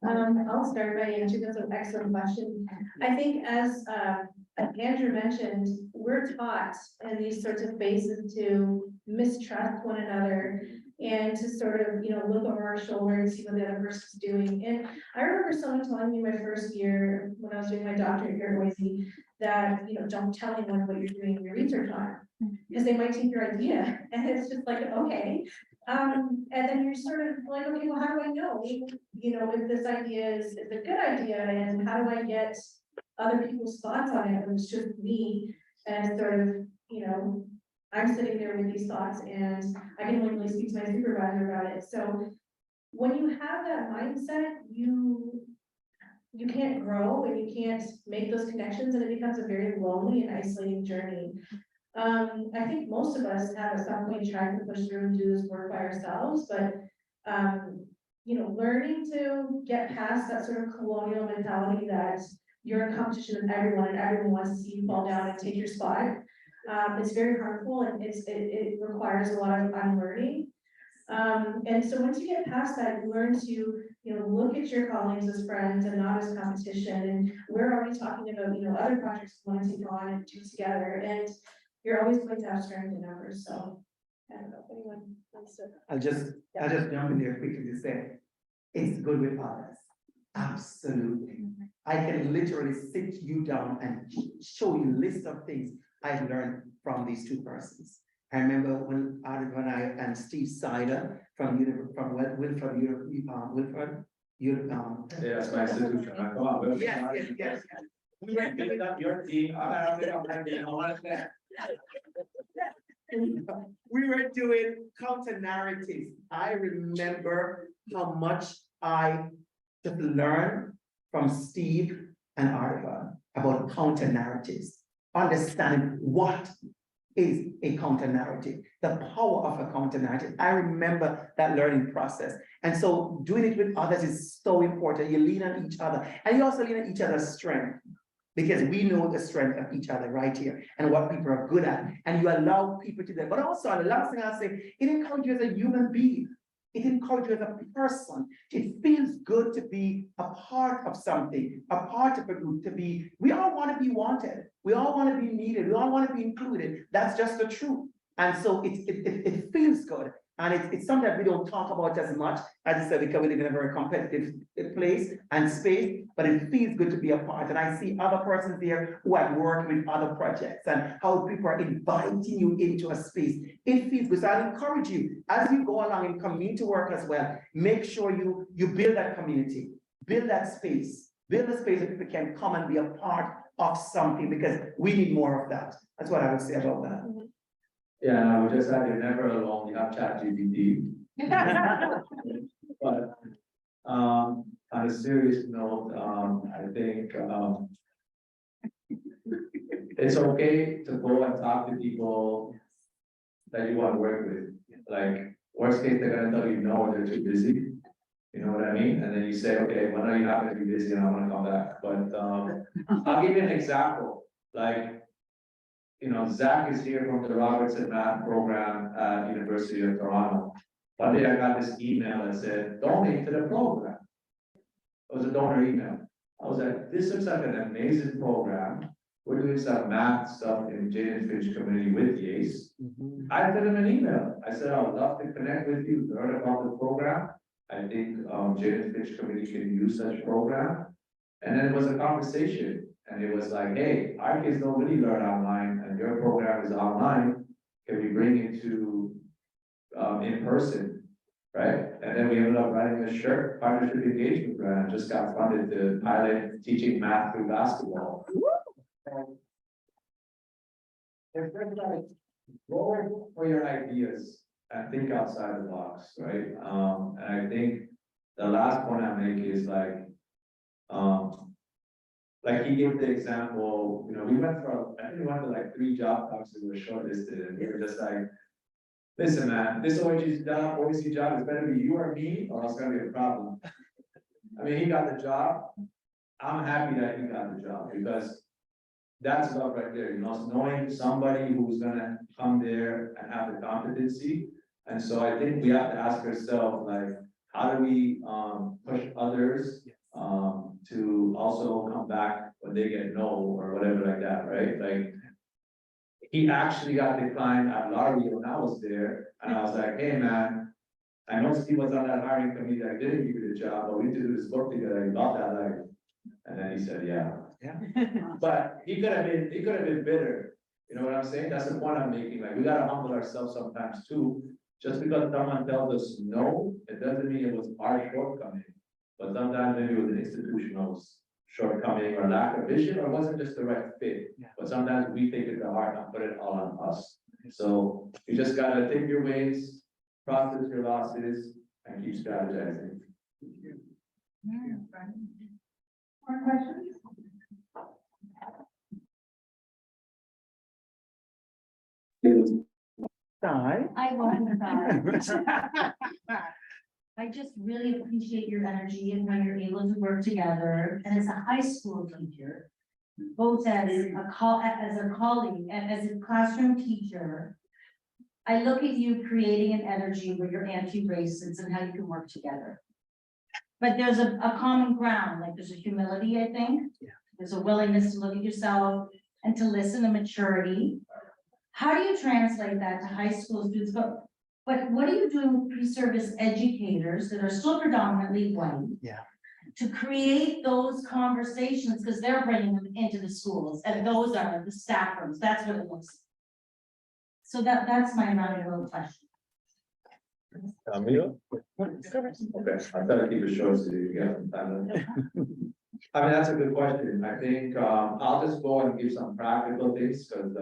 I'll start by answering. That's an excellent question. I think as Andrew mentioned, we're taught in these sorts of spaces to mistrust one another and to sort of, look over our shoulder and see what the other person's doing. And I remember someone telling me my first year when I was doing my doctorate here at Boise that, don't tell anyone what you're doing your research on, because they might take your idea. And it's just like, okay. And then you're sort of like, okay, well, how do I know, if this idea is a good idea, and how do I get other people's thoughts on it when it's just me and sort of, I'm sitting there with these thoughts and I can only speak to my supervisor about it. So when you have that mindset, you can't grow and you can't make those connections, and it becomes a very lonely and isolating journey. I think most of us have at some point tried to push through and do this work by ourselves, but learning to get past that sort of colonial mentality that you're in competition with everyone and everyone wants to see you fall down and take your spot. It's very harmful, and it requires a lot of unlearning. And so once you get past that, you learn to, look at your colleagues as friends and not as competition. And we're already talking about, other projects we want to take on and do together. And you're always going to have strength in numbers. So I don't know if anyone wants to. I'll just jump in there quickly to say, it's good with others. Absolutely. I can literally sit you down and show you a list of things I've learned from these two persons. I remember when I and Steve Sider from Wilford. Yeah, that's my institution. Come on. Yes. We were building up your team. I want that. We were doing counter narratives. I remember how much I just learned from Steve and Arva about counter narratives, understanding what is a counter narrative, the power of a counter narrative. I remember that learning process. And so doing it with others is so important. You lean on each other, and you also lean on each other's strength, because we know the strength of each other right here and what people are good at. And you allow people to do that. But also, the last thing I'll say, it encourages you as a human being. It encourages you as a person. It feels good to be a part of something, a part of a group, we all want to be wanted. We all want to be needed. We all want to be included. That's just the truth. And so it feels good. And it's something that we don't talk about as much, as I said, because we live in a very competitive place and space, but it feels good to be a part. And I see other persons there who have worked with other projects and how people are inviting you into a space. It feels good. So I encourage you, as you go along in community work as well, make sure you build that community, build that space, build a space that people can come and be a part of something, because we need more of that. That's what I would say about that. Yeah, and I would just add, you're never alone, you have ChatGPT. But, on a serious note, I think, it's okay to go and talk to people that you want to work with. Like, worst case, they're gonna tell you no, or they're too busy. You know what I mean? And then you say, okay, when are you not gonna be busy and I wanna come back? But, I'll give you an example, like, you know, Zach is here from the Robertson Math Program at University of Toronto. One day I got this email that said, donate to the program. It was a donor email. I was like, this looks like an amazing program. We're doing some math stuff in GMT community with Yace. I sent him an email. I said, I would love to connect with you, learn about the program. I think GMT community can use such program. And then it was a conversation. And it was like, hey, our kids don't really learn online and your program is online. Can we bring it to in person, right? And then we ended up writing a shirt partnership engagement grant, just got funded to pilot teaching math through basketball. If there's like, go for your ideas and think outside the box, right? And I think the last point I make is like he gave the example, you know, we went for, I think we went to like 3 job talks that were shortlisted, and we were just like, listen, man, this OAG job is better be you or me, or it's gonna be a problem. I mean, he got the job. I'm happy that he got the job, because that's love right there, you know, knowing somebody who's gonna come there and have the competency. And so I think we have to ask ourselves, like, how do we push others to also come back when they get no or whatever like that, right? Like, he actually got declined at Larry when I was there, and I was like, hey man, I know Steve was on that hiring committee that didn't give you the job, but we need to do this work together, you got that life. And then he said, yeah. But he could have been bitter, you know what I'm saying? That's the point I'm making, like, we gotta humble ourselves sometimes too. Just because someone tells us no, it doesn't mean it was our shortcoming. But sometimes maybe it was an institutional shortcoming or lack of vision, or wasn't just the right fit. But sometimes we take it to heart and put it all on us. So you just gotta take your wins, process your losses, and keep strategizing. More questions? I won't stop. I just really appreciate your energy and how you're able to work together, and as a high school teacher, both as a colleague and as a classroom teacher, I look at you creating an energy where you're anti-racist and how you can work together. But there's a common ground, like there's a humility, I think. Yeah. There's a willingness to look at yourself and to listen, a maturity. How do you translate that to high school students? But what are you doing with pre-service educators that are still predominantly white? Yeah. To create those conversations, because they're bringing them into the schools, and those are the staff rooms, that's what it looks like. So that's my roundabout question. Camilo? Okay, I thought I'd keep it short so you get some time. I mean, that's a good question. I think, I'll just go and give some practical things, because,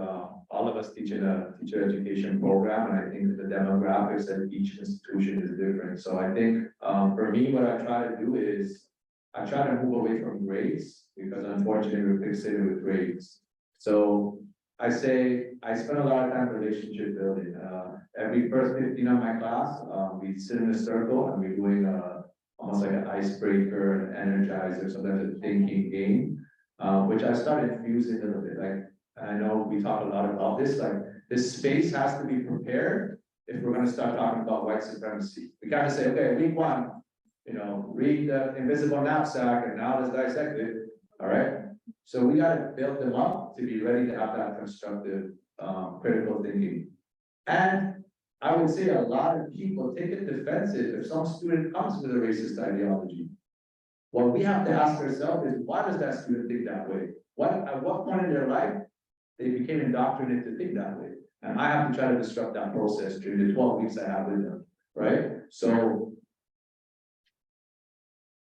all of us teach in a teacher education program, and I think the demographics at each institution is different. So I think, for me, what I try to do is, I try to move away from grades, because unfortunately we're fixated with grades. So I say, I spend a lot of time relationship building. Every first 15 of my class, we sit in a circle and we're doing almost like an icebreaker, an energizer, sometimes a thinking game, which I started infusing a little bit. Like, and I know we talk a lot about this, like, this space has to be prepared if we're gonna start talking about white supremacy. We gotta say, okay, week 1, you know, read the invisible knapsack, and now let's dissect it, all right? So we gotta build them up to be ready to have that constructive, critical thinking. And I would say a lot of people take it defensive if some student comes with a racist ideology. What we have to ask ourselves is, why does that student think that way? At what point in their life, they became indoctrinated to think that way? And I have to try to disrupt that process during the 12 weeks I have with them, right? So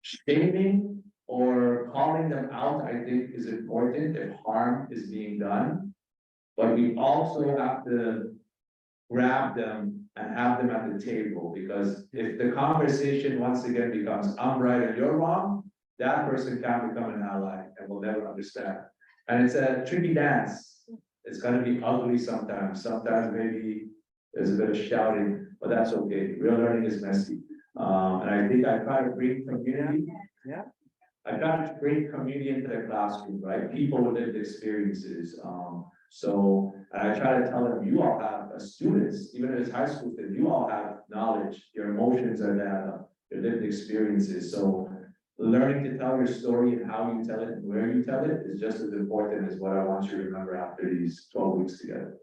shaming or calling them out, I think, is important if harm is being done. But we also have to grab them and have them at the table, because if the conversation once again becomes, I'm right and you're wrong, that person can't become an ally and will never understand. And it's a tricky dance. It's gonna be ugly sometimes. Sometimes maybe there's a bit of shouting, but that's okay. Real learning is messy. And I think I try to bring community. Yeah. I try to bring community into the classroom, right? People with lived experiences. So, and I try to tell them, you all have, as students, even as high school students, you all have knowledge, your emotions are there, your lived experiences. So learning to tell your story and how you tell it and where you tell it is just as important as what I want you to remember after these 12 weeks together.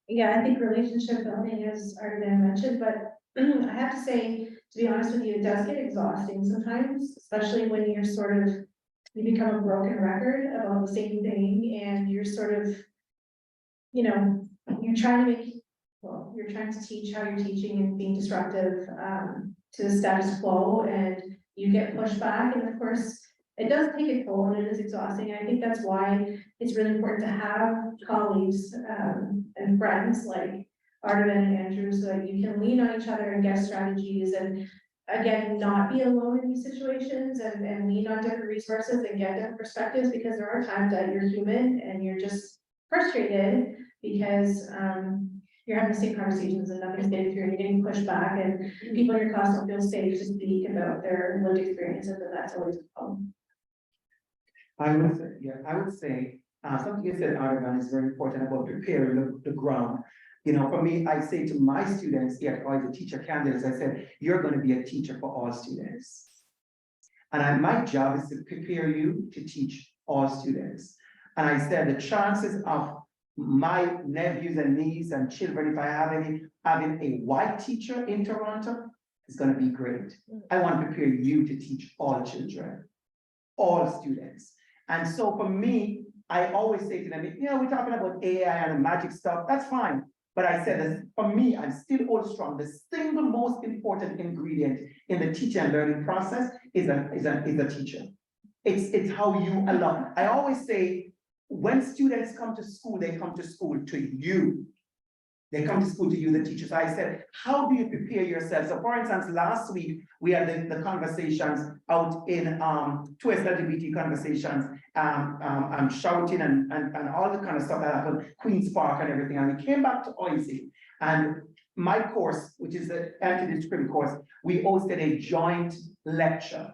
Yeah, I think relationship building is already been mentioned, but I have to say, to be honest with you, it does get exhausting sometimes, especially when you're sort of, you become a broken record about the same thing, and you're sort of, you know, you're trying to make, well, you're trying to teach how you're teaching and being disruptive to the status quo, and you get pushed back, and of course, it does take a toll and it is exhausting. And I think that's why it's really important to have colleagues and friends like Artem and Andrew, so that you can lean on each other and get strategies, and again, not be alone in these situations, and lean on different resources and get different perspectives, because there are times that you're human and you're just frustrated because you're having the same conversations and nothing's getting through, and you're getting pushed back, and people in your class don't feel safe to speak about their lived experiences, and that's always a problem. I would say, something you said, Argan, is very important about preparing the ground. You know, for me, I say to my students here, or the teacher candidates, I said, you're going to be a teacher for all students. And my job is to prepare you to teach all students. And I said, the chances of my nephews and nieces and children, if I have any, having a white teacher in Toronto, is going to be great. I want to prepare you to teach all children, all students. And so for me, I always say to them, you know, we're talking about AI and magic stuff, that's fine. But I said that for me, I'm still old strong. The single most important ingredient in the teaching and learning process is a teacher. It's how you allow. I always say, when students come to school, they come to school to you. They come to school to you, the teachers. I said, how do you prepare yourself? So for instance, last week, we had the conversations out in 2S LGBT conversations, shouting and all the kind of stuff that happened, Queen's Park and everything. And we came back to OIC, and my course, which is the anti-discrimination course, we hosted a joint lecture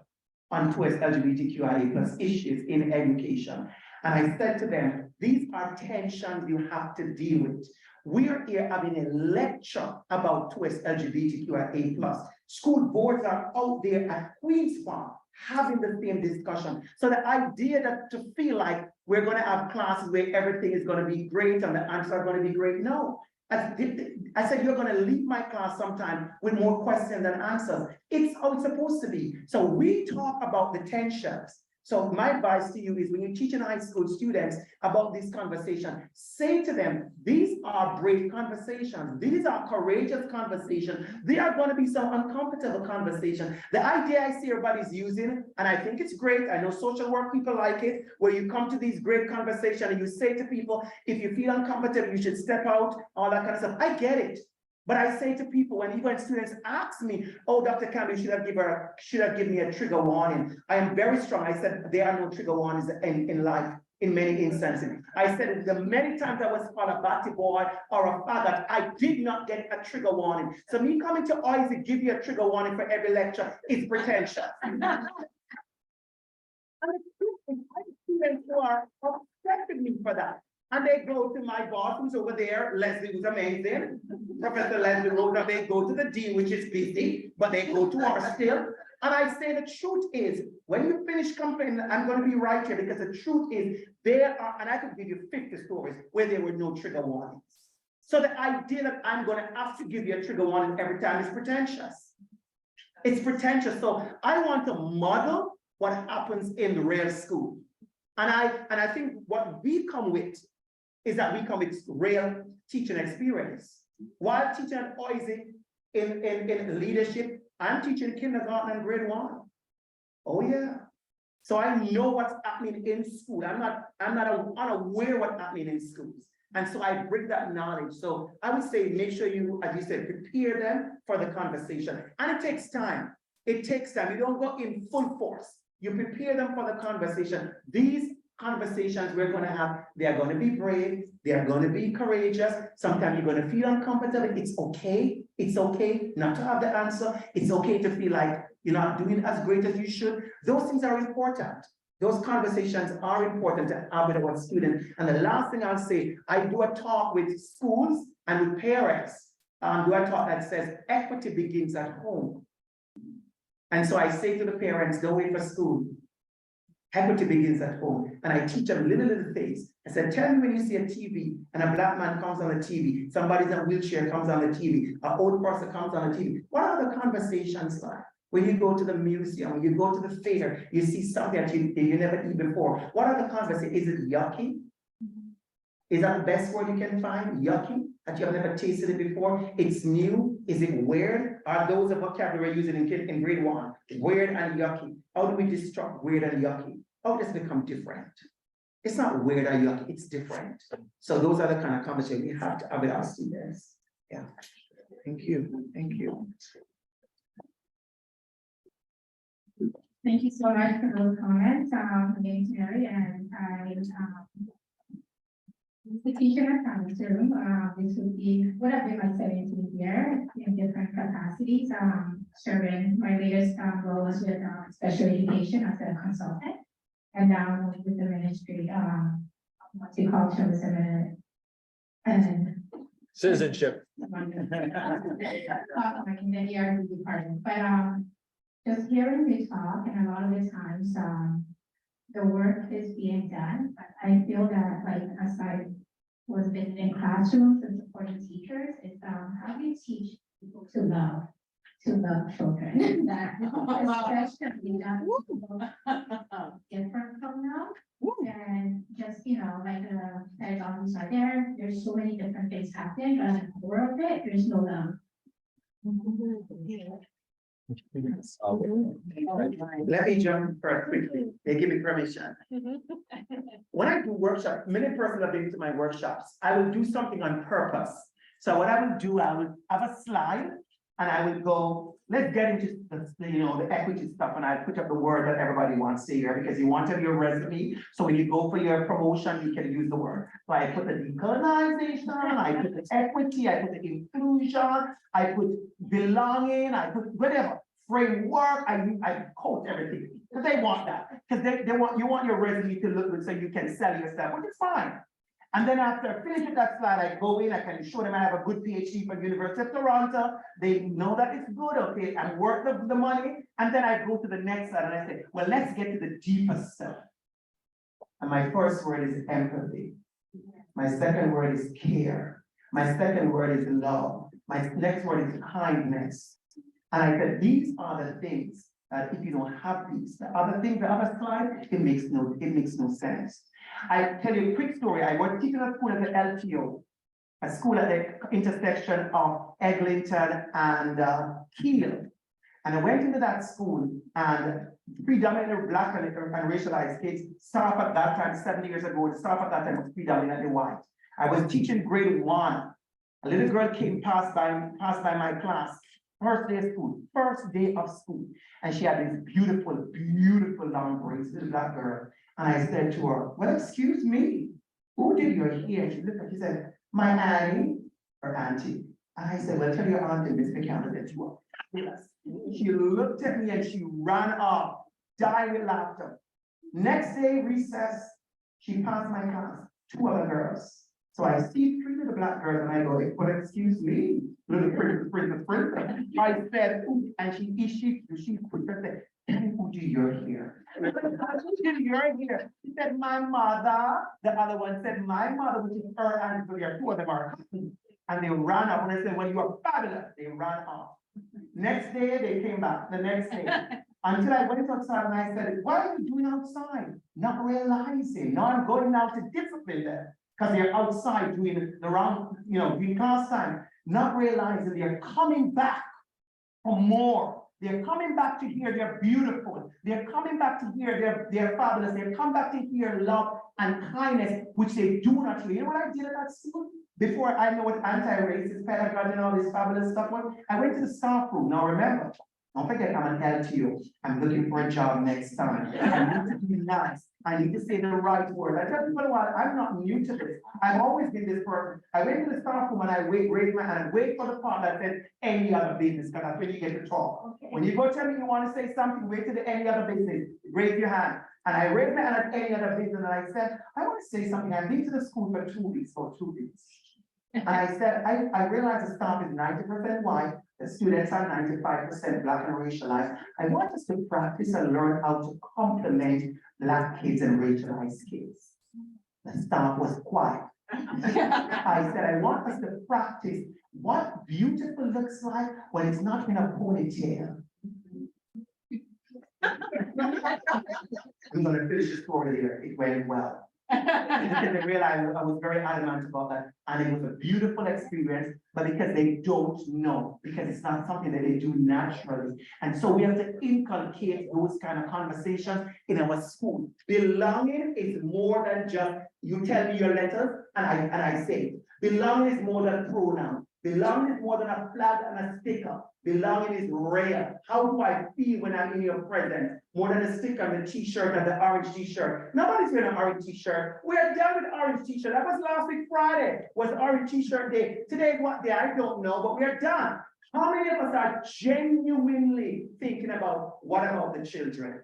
on 2S LGBTQIA+ issues in education. And I said to them, these are tensions you have to deal with. We are here having a lecture about 2S LGBTQIA+. School boards are out there at Queen's Park having the same discussion. So the idea that to feel like we're going to have classes where everything is going to be great and the answers are going to be great, no. I said, you're going to leave my class sometime with more questions than answers. It's how it's supposed to be. So we talk about the tensions. So my advice to you is, when you're teaching high school students about this conversation, say to them, these are brave conversations. These are courageous conversations. They are going to be some uncomfortable conversations. The idea I see everybody's using, and I think it's great. I know social work people like it, where you come to these great conversations and you say to people, if you feel uncomfortable, you should step out, all that kind of stuff. I get it. But I say to people, when students ask me, oh, Dr. Campbell, should have given me a trigger warning? I am very strong. I said, there are no trigger warnings in life, in many instances. I said, the many times I was called a batty boy or a faggot, I did not get a trigger warning. So me coming to Isaac give you a trigger warning for every lecture is pretentious. And students who are upset with me for that. And they go to my boss, who's over there, Leslie, who's amazing, Professor Leslie Rosa. They go to the dean, which is busy, but they go to her still. And I say the truth is, when you finish complaining, I'm going to be right here because the truth is there are, and I could give you 50 stories where there were no trigger warnings. So the idea that I'm going to have to give you a trigger warning every time is pretentious. It's pretentious. So I want to model what happens in the real school. And I think what we come with is that we come with real teaching experience. While teaching at OISE in leadership, I'm teaching kindergarten and grade 1. Oh yeah. So I know what's happening in school. I'm not unaware of what's happening in schools. And so I bring that knowledge. So I would say, make sure you, as you said, prepare them for the conversation. And it takes time. It takes time. You don't go in full force. You prepare them for the conversation. These conversations we're going to have, they are going to be brave. They are going to be courageous. Sometimes you're going to feel uncomfortable. It's okay. It's okay not to have the answer. It's okay to feel like you're not doing as great as you should. Those things are important. Those conversations are important to have with our students. And the last thing I'll say, I do a talk with schools and with parents. Do a talk that says equity begins at home. And so I say to the parents, don't wait for school. Equity begins at home. And I teach them little things. I said, tell me when you see a TV and a black man comes on the TV, somebody in a wheelchair comes on the TV, an old person comes on the TV. What are the conversations like? When you go to the museum, when you go to the fair, you see something that you never eat before. What are the conversations? Is it yucky? Is that the best word you can find? Yucky? That you have never tasted it before? It's new? Is it weird? Are those the vocabulary using in grade 1? Weird and yucky. How do we disrupt weird and yucky? How does it become different? It's not weird or yucky, it's different. So those are the kind of conversations we have to have with our students. Yeah. Thank you. Thank you. Thank you so much for those comments. My name is Mary, and I the teacher at Thomasroom. This would have been my 17th year in different capacities. Serving my latest role was with special education as a consultant, and now with the ministry, multiculturalism and Citizenship. working in the DR department. But just hearing you talk, and a lot of the times the work is being done, but I feel that, like, as I was visiting classrooms and supporting teachers, it's how do you teach people to love children that especially different from now. And just, like pedagogies are there's so many different things happening, but at the core of it, there's no love. Let me jump first quickly. They give me permission. When I do workshops, many persons have been to my workshops. I will do something on purpose. So what I will do, I will have a slide and I will go, let's get into the equity stuff, and I put up the word that everybody wants to hear because you want to have your resume. So when you go for your promotion, you can use the word. So I put the decolonization, I put the equity, I put the inclusion, I put belonging, I put whatever framework. I quote everything because they want that, because you want your resume to look good so you can sell yourself, which is fine. And then after finishing that slide, I go in, I can show them I have a good PhD from University of Toronto. They know that it's good, okay, and worth the money. And then I go to the next slide and I say, well, let's get to the deeper self. And my first word is empathy. My second word is care. My second word is love. My next word is kindness. And I said, these are the things that if you don't have these, the other slide, it makes no sense. I tell you a quick story. I was teaching a school at the LTO, a school at the intersection of Eglinton and Keele. And I went into that school, and predominantly Black and racialized kids, staff at that time, 7 years ago, the staff at that time was predominantly white. I was teaching grade 1. A little girl passed by my class, first day of school. And she had these beautiful, beautiful long braids, little black girl. And I said to her, well, excuse me, who did your hair? And she looked at me, she said, my auntie or auntie. And I said, well, tell your auntie, Miss McCann, that you are fabulous. She looked at me and she ran off, dying with laughter. Next day, recess, she passed my class, 2 other girls. So I see three little black girls and I go, well, excuse me, little princess. I said, "Ooh," and she quicker said, Uji, you're here. You're here. She said, my mother. The other one said, my mother, which is her, and so there, two of them are. And they ran up, and I said, well, you are fabulous. They ran off. Next day, they came back, the next day. Until I went outside and I said, what are you doing outside? Not realizing, now I'm going out to discipline them. Because they're outside doing the wrong, doing class time. Not realizing they're coming back for more. They're coming back to hear they're beautiful. They're coming back to hear they're fabulous. They're coming back to hear love and kindness, which they do not hear. You know what I did at that school? Before I know what anti-racist pedagogy and all this fabulous stuff was, I went to the staff room. Now remember, don't forget I'm an LTO. I'm looking for a job next time. I need to be nice. I need to say the right word. I tell people what, I'm not new to this. I've always been this person. I went to the staff room and I raise my hand and wait for the part that said any other business, because that's when you get to talk. Okay. When you go tell me you want to say something, wait to the any other business, raise your hand. And I raised my hand at any other business and I said, I want to say something. I've been to the school for 2 weeks or 2 weeks. And I said, I realize the staff is 90% white, the students are 95% black and racialized. I want us to practice and learn how to compliment black kids and racialized kids. The staff was quiet. I said, I want us to practice what beautiful looks like when it's not in a ponytail. I'm gonna finish the story there. It went well. Because they realized I was very adamant about that, and it was a beautiful experience, but because they don't know, because it's not something that they do naturally. And so we have to inculcate those kind of conversations in our school. Belonging is more than just you tell me your letters and I say it. Belonging is more than a pronoun. Belonging is more than a flag and a sticker. Belonging is real. How do I feel when I'm in your presence? More than a sticker and the t-shirt and the orange t-shirt. Nobody's wearing an orange t-shirt. We are done with orange t-shirt. That was last week Friday, was orange t-shirt day. Today is what day? I don't know, but we are done. How many of us are genuinely thinking about what about the children?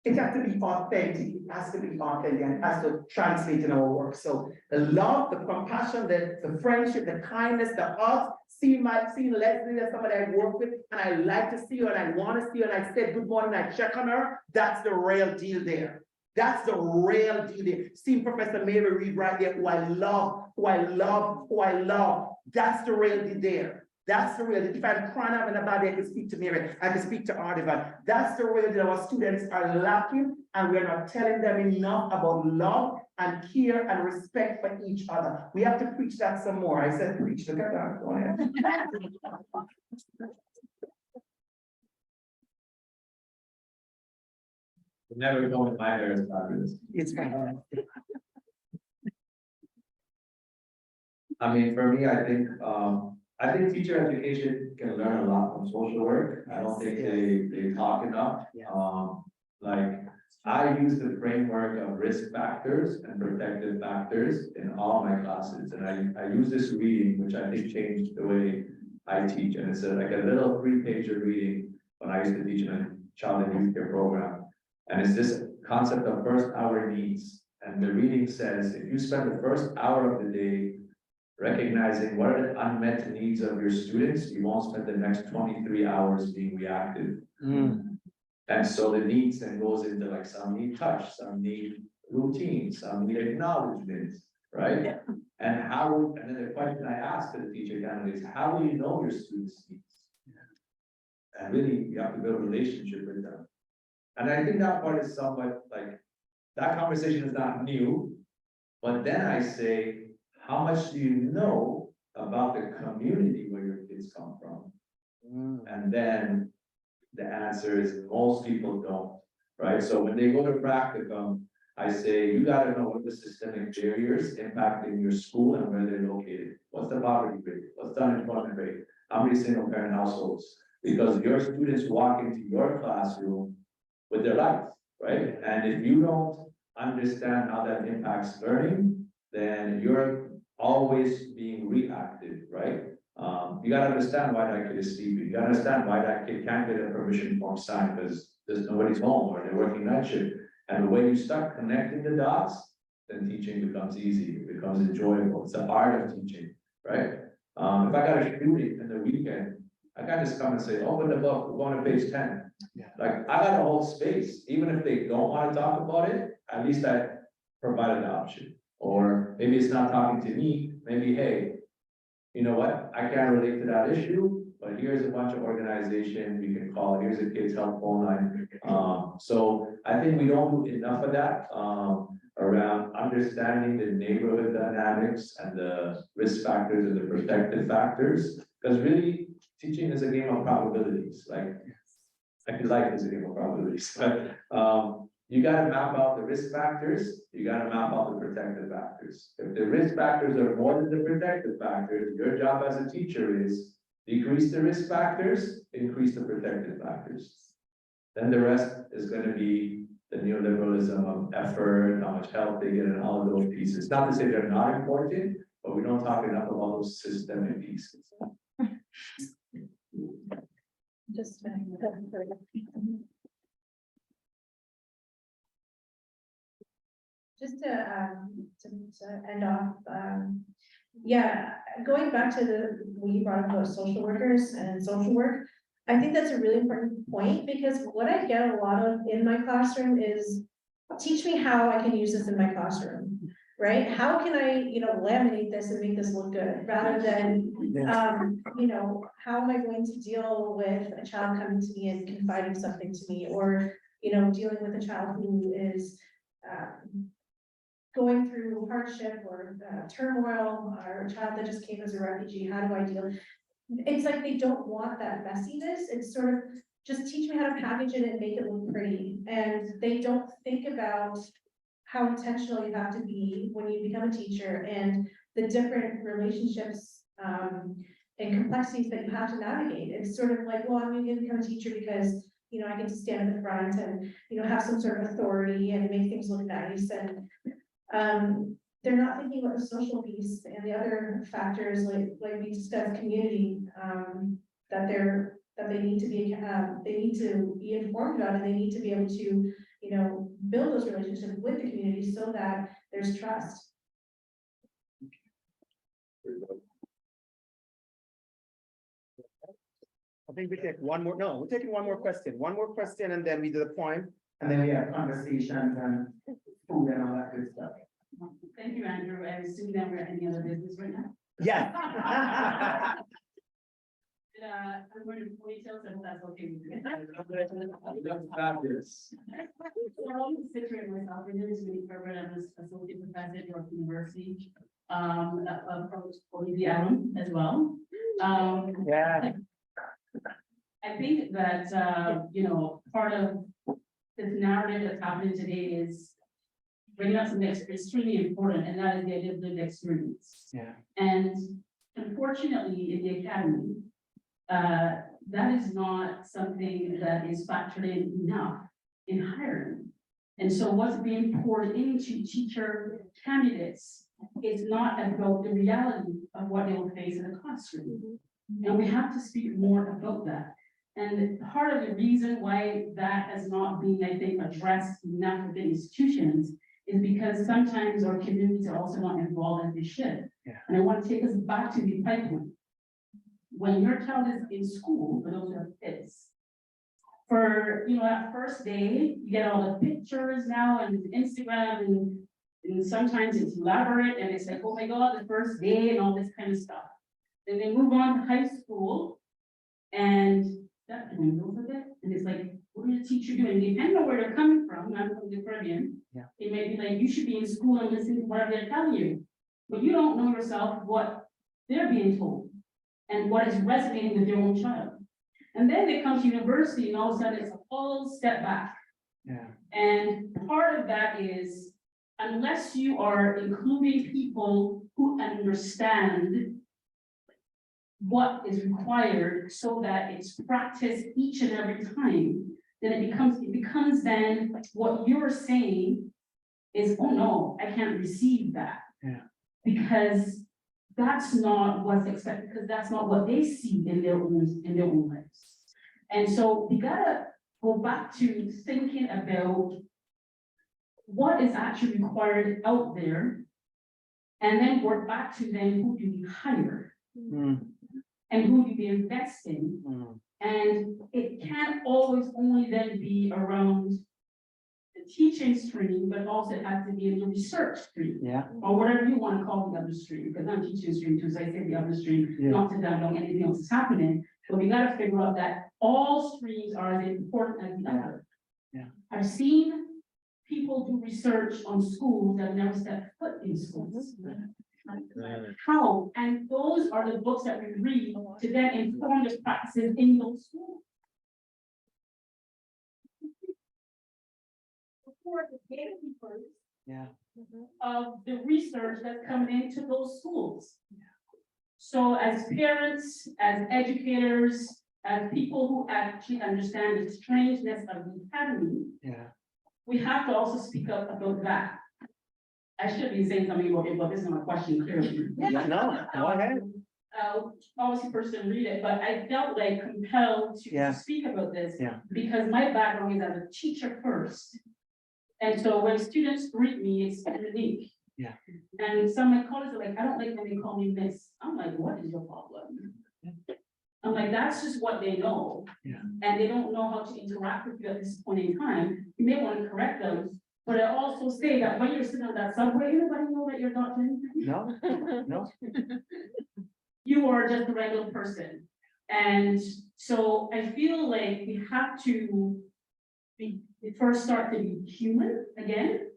It has to be authentic. It has to be authentic and it has to translate in our work. So the love, the compassion, the friendship, the kindness, the us, seeing Leslie as somebody I work with, and I like to see her and I want to see her, and I said good morning, I check on her. That's the real deal there. That's the real deal there. Seeing Professor Mary Reed right there, who I love, who I love, who I love. That's the real deal there. That's the real deal. If I'm crying out in a body, I can speak to Mary, I can speak to Ardivan. That's the real deal. Our students are lacking, and we're not telling them enough about love and care and respect for each other. We have to preach that some more. I said preach, look at that. Go ahead. Never go in my hair is fabulous. It's fine. I mean, for me, I think teacher education can learn a lot from social work. I don't think they talk enough. Yeah. Like I use the framework of risk factors and protective factors in all my classes. And I use this reading, which I think changed the way I teach. And it's like a little 3-pager reading when I used to teach in a child and youth care program. And it's this concept of first hour needs. And the reading says, if you spend the first hour of the day recognizing what are the unmet needs of your students, you won't spend the next 23 hours being reactive. And so the needs then goes into like some need touch, some need routine, some need acknowledgement, right? Yeah. And then the question I asked to the teacher again is, how do you know your students' needs? And really, you have to build a relationship with them. And I think that part is somewhat like, that conversation is not new, but then I say, how much do you know about the community where your kids come from? And then the answer is most people don't, right? So when they go to practicum, I say, you gotta know what the systemic barriers impacting your school and where they're located. What's the poverty rate? What's the unemployment rate? How many single parent households? Because your students walk into your classroom with their lives, right? And if you don't understand how that impacts learning, then you're always being reactive, right? You gotta understand why that kid is sleeping. You gotta understand why that kid can't get a permission form signed because there's nobody's home or they're working night shift. And when you start connecting the dots, then teaching becomes easy, it becomes enjoyable, it's the art of teaching, right? If I got a student in the weekend, I can't just come and say, open the book, we're going to page 10. Yeah. Like, I got a whole space, even if they don't want to talk about it, at least I provided the option. Or maybe it's not talking to me, maybe, hey, you know what, I can't relate to that issue, but here's a bunch of organizations you can call, here's a kids help phone line. So I think we don't do enough of that, around understanding the neighborhood dynamics and the risk factors and the protective factors. Because really, teaching is a game of probabilities, like, I feel like it's a game of probabilities, but, you gotta map out the risk factors, you gotta map out the protective factors. If the risk factors are more than the protective factors, your job as a teacher is decrease the risk factors, increase the protective factors. Then the rest is gonna be the neoliberalism of effort, how much help they get, and all of those pieces. Not to say they're not important, but we don't talk enough about those systemic pieces. Just. Just to end off, yeah, going back to when you brought up about social workers and social work, I think that's a really important point, because what I get a lot of in my classroom is, teach me how I can use this in my classroom, right? How can I, laminate this and make this look good, rather than, how am I going to deal with a child coming to me and confiding something to me, or, dealing with a child who is, going through hardship or turmoil, or a child that just came as a refugee, how do I deal? It's like they don't want that messiness. It's sort of just teach me how to package it and make it look pretty. And they don't think about how intentional you have to be when you become a teacher, and the different relationships and complexities that you have to navigate. It's sort of like, well, I'm going to become a teacher because I get to stand at the front and have some sort of authority and make things look nice. And they're not thinking about the social piece and the other factors, like we discussed, community, that they need to be informed about, and they need to be able to build those relationships with the community so that there's trust. I think we take one more, no, we're taking one more question, and then we do the point. And then we have conversations and food and all that good stuff. Thank you, Andrew. I assume that we're any other business right now. Yeah. I'm going to ponytails, and that's okay with you. Fabulous. So I'll just situate myself. My name is Winnie Ferber. I'm an associate professor at York University. Probably the Allen as well. Yeah. I think that part of this narrative that's happening today is bringing up something that's extremely important, and that is the idea of lived experience. Yeah. And unfortunately, in the academy, that is not something that is factored in enough in hiring. And so what's being poured into teacher candidates is not about the reality of what they will face in the classroom. And we have to speak more about that. And part of the reason why that has not been, I think, addressed enough within institutions is because sometimes our communities are also not involved as they should. Yeah. And I want to take us back to the pipeline. When your child is in school, for those who have kids, for that first day, you get all the pictures now and Instagram, and sometimes it's elaborate and it's like, oh my God, the first day and all this kind of stuff. Then they move on to high school and that dwindles a bit. And it's like, what is the teacher doing? Depending on where they're coming from, I'm from the Caribbean. Yeah. It may be like, you should be in school and listening to whatever they're telling you. But you don't know yourself what they're being told and what is resonating with their own child. And then they come to university and all of a sudden it's a whole step back. Yeah. And part of that is, unless you are including people who understand what is required so that it's practiced each and every time, then it becomes then what you're saying is, oh no, I can't receive that. Yeah. Because that's not what's expected, because that's not what they see in their own lives. And so we gotta go back to thinking about what is actually required out there. And then work back to then who do we hire Mm, and who do we invest in? mm, And it can't always only then be around the teaching stream, but also it has to be in the research stream. yeah, Or whatever you want to call the other stream, because I'm teaching stream too, so I say the other stream, Yeah. not to download anything else is happening. But we gotta figure out that all streams are as important as the other. Yeah. I've seen people do research on schools that have never stepped foot in schools. How? And those are the books that we read to then inform the practices in those schools. Before the gatekeepers yeah. of the research that's coming into those schools. So as parents, as educators, as people who actually understand the strangeness of the academy, Yeah. we have to also speak up about that. I should be saying something about it, but this is not a question clearly. Yeah, no, go ahead. Obviously person read it, but I felt like compelled Yeah. to speak about this. Yeah. Because my background is as a teacher first. And so when students read me, it's unique. Yeah. And some of my colleagues are like, I don't like when they call me miss. I'm like, what is your problem? I'm like, that's just what they know. Yeah. And they don't know how to interact with you at this point in time. You may want to correct them. But I also say that when you're sitting on that subway, everybody know that you're not doing anything. No, no, You are just a regular person. And so I feel like we have to first start to be human again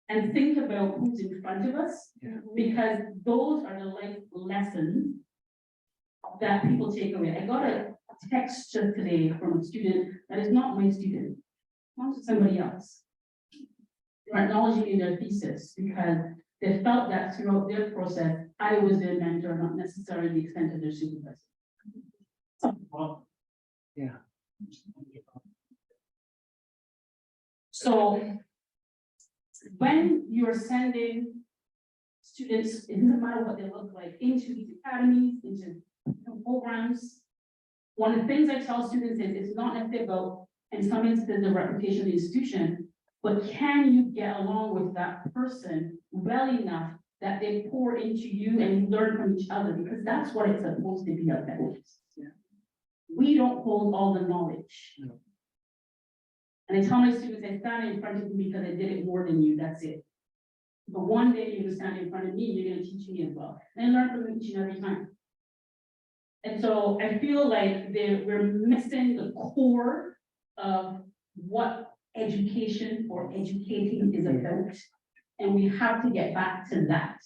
and think about who's in front of us, Yeah. because those are the life lessons that people take away. I got a text just today from a student that is not my student, not somebody else. They're acknowledging in their thesis because they felt that throughout their process, I was their mentor, not necessarily the extent of their supervisor. yeah. So when you're sending students, it doesn't matter what they look like, into these academies, into programs, one of the things I tell students is it's not necessarily about, in some instances, the reputation of the institution, but can you get along with that person well enough that they pour into you and you learn from each other, because that's what it's supposed to be about. Yeah. We don't hold all the knowledge. No. And I tell my students, I stand in front of you because I did it more than you, that's it. But one day you're gonna stand in front of me, you're gonna teach me as well. And I learn from each and every time. And so I feel like we're missing the core of what education or educating is about. And we have to get back to that.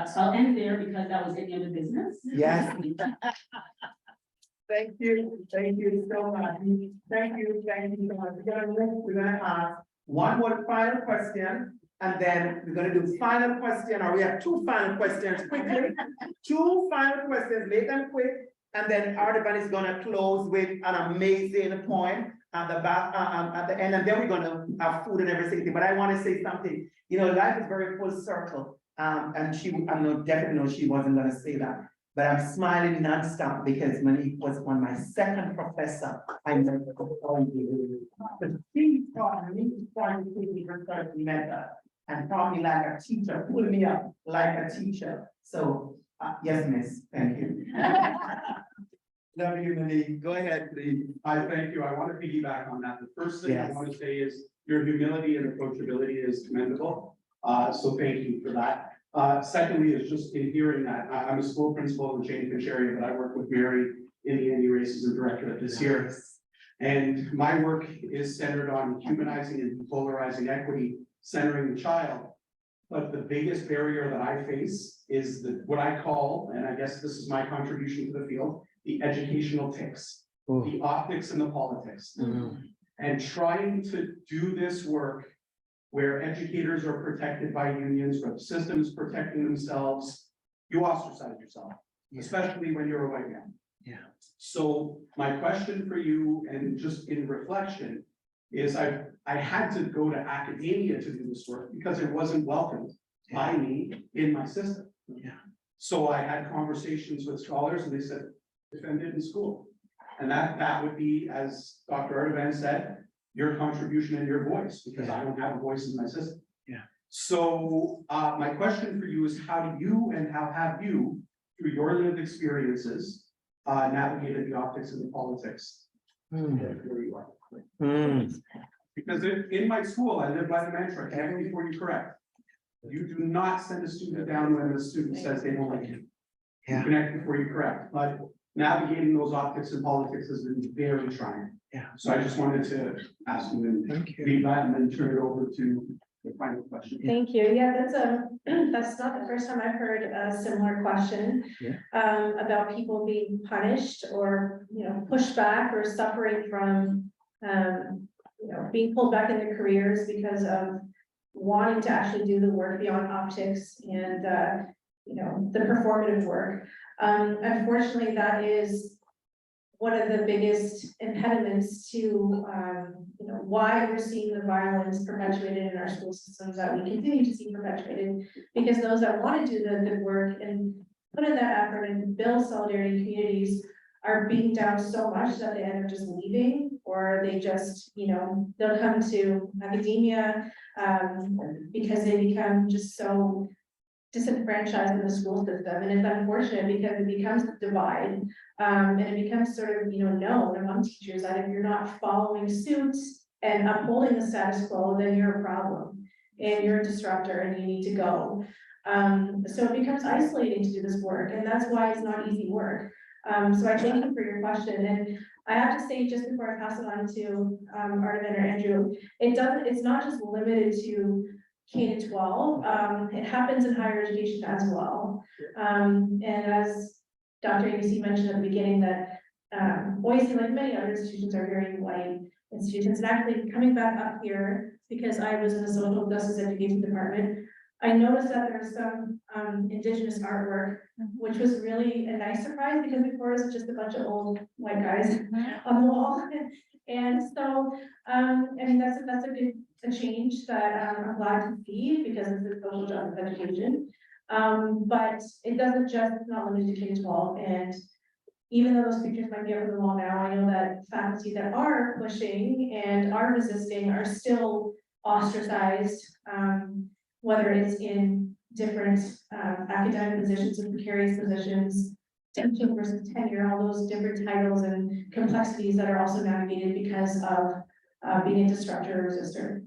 So I'll end there because that was any other business. Yes. Thank you so much. Thank you so much. We're gonna ask one more final question, and then we're gonna do final question, or we have two final questions quickly. Two final questions, make them quick, and then Artaban is gonna close with an amazing point at the back, at the end, and then we're gonna have food and everything. But I wanna say something, you know, life is very full circle. And I know, definitely know she wasn't gonna say that. But I'm smiling nonstop because when he was on my second professor, I met the she taught me research method and taught me like a teacher, pulled me up like a teacher. So, yes, miss, thank you. Love you, Monique. Go ahead, please. I thank you. I want to piggyback on that. The first thing I Yes. want to say is your humility and approachability is commendable. So thank you for that. Secondly, is just in hearing that, I'm a school principal in the Jane area, but I work with Mary in the anti-racism directorate this year. And my work is centered on humanizing and polarizing equity, centering the child. But the biggest barrier that I face is what I call, and I guess this is my contribution to the field, the educational ticks, the optics and the politics. And trying to do this work where educators are protected by unions, where the system is protecting themselves, you ostracize yourself, especially when you're a white man. Yeah. So my question for you, and just in reflection, is I had to go to academia to do this work because it wasn't welcomed by me in my system. Yeah. So I had conversations with scholars and they said, defend it in school. And that would be, as Dr. Artaban said, your contribution and your voice, because I don't have a voice in my system. Yeah. So, my question for you is, how do you and how have you, through your lived experiences, navigated the optics and the politics? Where you are? Because in my school, I live by the mantra, connect before you correct. You do not send a student down when the student says they don't like you. You connect before you correct, but navigating those optics and politics has been very trying. Yeah. So I just wanted to ask you and leave that and then turn it over to the final question. Thank you. Yeah, that's not the first time I've heard a similar question. About people being punished or, pushed back or suffering from, being pulled back in their careers because of wanting to actually do the work beyond optics and, the performative work. Unfortunately, that is one of the biggest impediments to, why we're seeing the violence perpetuated in our school systems that we continue to see perpetuated. Because those that want to do the good work and put in that effort and build solidarity in communities are beaten down so much that they end up just leaving, or they just, they'll come to academia because they become just so disenfranchised in the school system. And it's unfortunate because it becomes a divide. And it becomes sort of, known among teachers that if you're not following suit and upholding the status quo, then you're a problem and you're a disruptor and you need to go. So it becomes isolating to do this work, and that's why it's not easy work. So I thank you for your question. And I have to say, just before I pass it on to Ardeman or Andrew, it's not just limited to K-12, it happens in higher education as well. And as Dr. ABC mentioned at the beginning, that Boise, like many other institutions, are very white institutions. And actually coming back up here, because I was in the social justice education department, I noticed that there's some indigenous artwork, which was really a nice surprise, because before it was just a bunch of old white guys on the wall. And so, that's a good change that I'm glad to see, because it's a social justice education. But it doesn't just, it's not limited to K-12. And even though those pictures might be up on the wall now, I know that faculty that are pushing and are resisting are still ostracized, whether it's in different academic positions and precarious positions, teaching versus tenure, all those different titles and complexities that are also navigated because of being a disruptor or resistor.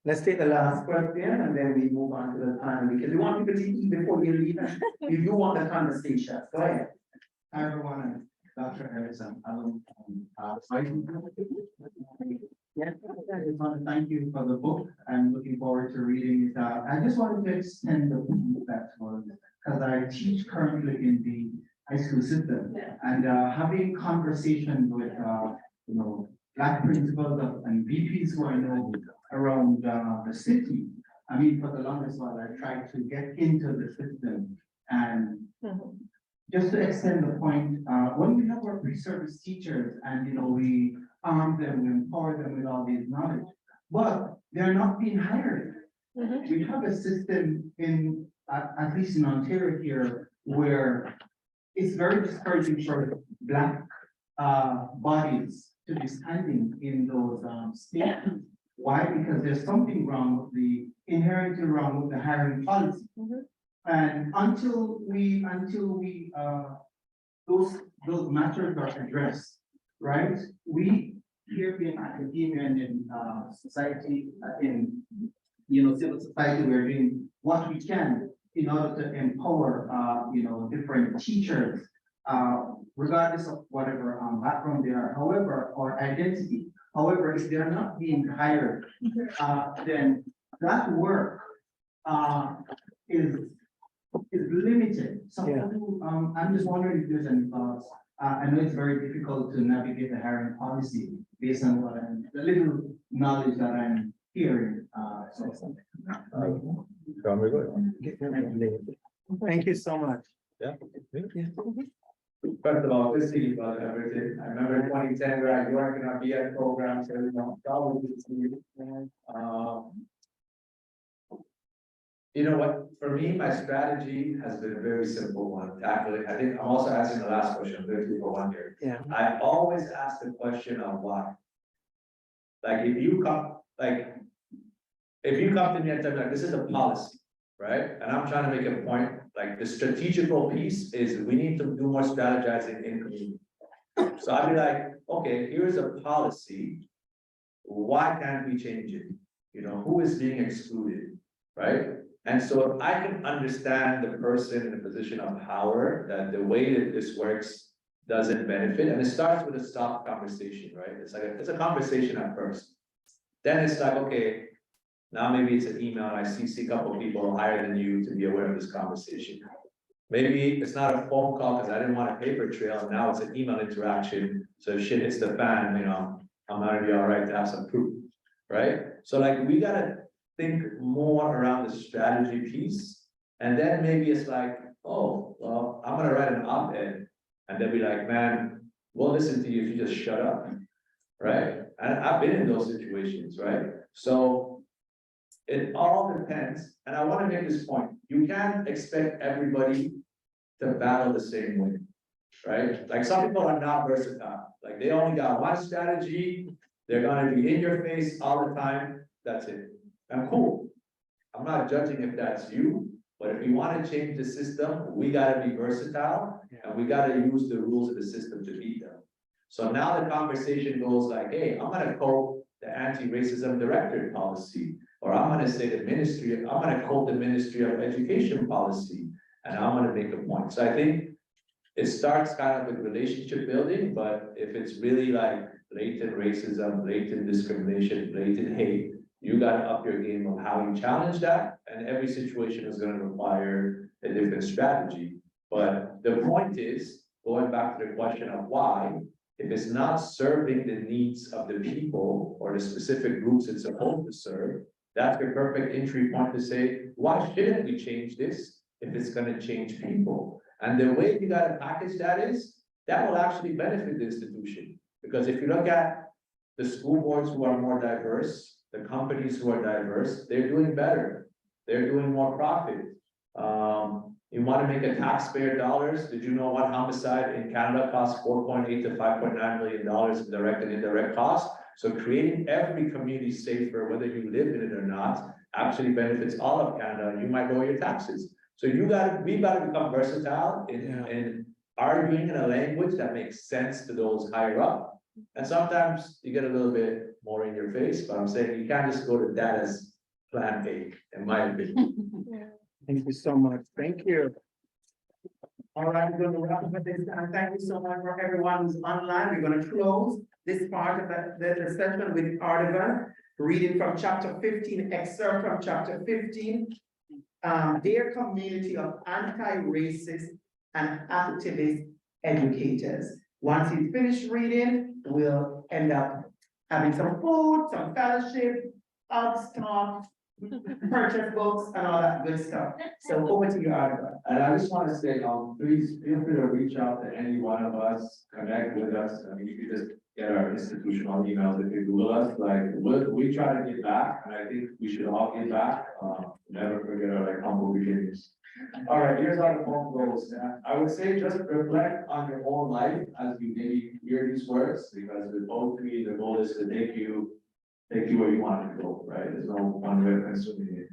Let's take the last question and then we move on to the panel, because we want people to eat before you leave. If you want the conversation, go ahead. Hi, everyone, Dr. Harrison. Yes, I just want to thank you for the book. I'm looking forward to reading it. I just wanted to extend the feedback for, because I teach currently in the high school system, and having conversations with Black principals and VPs who I know around the city. I mean, for the longest while, I tried to get into the system, and just to extend the point, when we have our pre-service teachers and we arm them, we empower them with all these knowledge, but they're not being hired. We have a system in, at least in Ontario here, where it's very discouraging for Black bodies to be standing in those stations. Why? Because there's something wrong with inherently wrong with the hiring policy. And until those matters are addressed, right? We here in academia and in society, in civil society, we're doing what we can in order to empower different teachers, regardless of whatever background they are, however, or identity. However, if they are not being hired, then that work is limited. So I'm just wondering if there's any thoughts. I know it's very difficult to navigate the hiring policy based on the little knowledge that I'm hearing. Thank you so much. First of all, this is about everything. I remember 2010 where I worked in our BS program, so always good to see you. You know what, for me, my strategy has been a very simple one. Actually, I think I'm also asking the last question, I'm going to do for one year. Yeah. I always ask the question of why. Like, if you come, like, if you come to me and tell me like, this is a policy, right? And I'm trying to make a point, like, the strategical piece is we need to do more strategizing in community. So I'd be like, okay, here's a policy. Why can't we change it? You know, who is being excluded, right? And so if I can understand the person in a position of power, that the way that this works doesn't benefit, and it starts with a soft conversation, right? It's like, it's a conversation at first. Then it's like, okay, now maybe it's an email, and I CC a couple of people higher than you to be aware of this conversation. Maybe it's not a phone call because I didn't want a paper trail, and now it's an email interaction. So if shit hits the fan, you know, I'm gonna be all right to have some proof, right? So like, we gotta think more around the strategy piece. And then maybe it's like, oh, well, I'm gonna write an op-ed. And they'll be like, man, we'll listen to you if you just shut up, right? And I've been in those situations, right? So it all depends, and I wanna make this point, you can't expect everybody to battle the same way, right? Like, some people are not versatile, like, they only got one strategy, they're gonna be in your face all the time, that's it. And cool, I'm not judging if that's you, but if you wanna change the system, we gotta be versatile, and we gotta use the rules of the system to beat them. So now the conversation goes like, hey, I'm gonna quote the anti-racism director policy, or I'm gonna say the ministry, I'm gonna quote the Ministry of Education policy, and I'm gonna make a point. So I think it starts kind of with relationship building, but if it's really like blatant racism, blatant discrimination, blatant hate, you gotta up your game of how you challenge that, and every situation is gonna require a different strategy. But the point is, going back to the question of why, if it's not serving the needs of the people or the specific groups it's supposed to serve, that's the perfect entry point to say, why shouldn't we change this if it's gonna change people? And the way you gotta package that is, that will actually benefit the institution. Because if you look at the school boards who are more diverse, the companies who are diverse, they're doing better. They're doing more profit. You wanna make a taxpayer dollars, did you know one homicide in Canada costs $4.8 to $5.9 million in direct and indirect costs? So creating every community safer, whether you live in it or not, actually benefits all of Canada, you might lower your taxes. So we gotta become versatile in arguing in a language that makes sense to those higher up. And sometimes you get a little bit more in your face, but I'm saying you can't just go to that as plan A, in my opinion. Thank you so much. Thank you. All right, we're gonna wrap up at this time. Thank you so much for everyone who's online. We're gonna close this part of the session with Artivan, reading from chapter 15, excerpt from chapter 15. Their community of anti-racist and activist educators. Once he's finished reading, we'll end up having some food, some fellowship, talk, purchase books and all that good stuff. So over to you, Artivan. And I just want to say, please feel free to reach out to any one of us, connect with us. I mean, you can just get our institutional emails if you Google us. Like, we try to give back, and I think we should all give back. Never forget our like humble beginnings. All right, here's our phone goals. I would say just reflect on your own life as you maybe hear these words, because with both of you, the goal is to take you where you want to go, right? There's no one way of consuming it.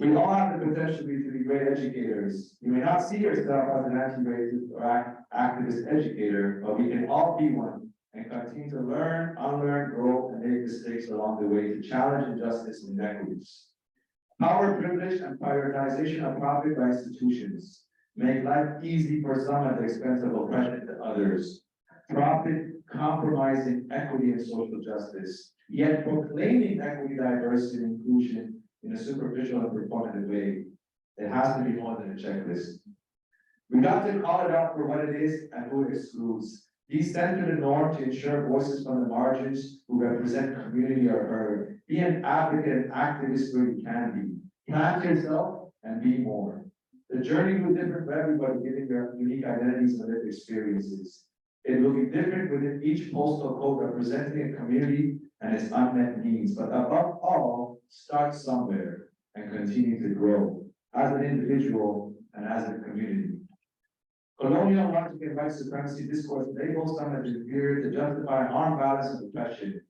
We all have the potential to be great educators. You may not see yourself as an anti-racist or activist educator, but we can all be one and continue to learn, unlearn, grow, and make mistakes along the way to challenge injustice and inequities. Power, privilege, and prioritization of profit by institutions make life easy for some at the expense of oppression to others. Profit compromising equity and social justice, yet proclaiming equity, diversity, and inclusion in a superficial and performative way. It has to be more than a checklist. We got to call it out for what it is and who it excludes. Be center the norm to ensure voices from the margins who represent community are heard. Be an advocate and activist where you can be. Plant yourself and be more. The journey will be different for everybody, giving their unique identities and lived experiences. It will be different within each postal code representing a community and its unmet needs, but above all, start somewhere and continue to grow as an individual and as a community. Colonial logic and white supremacy discourse labels some as inferior to justify harm, violence, and oppression.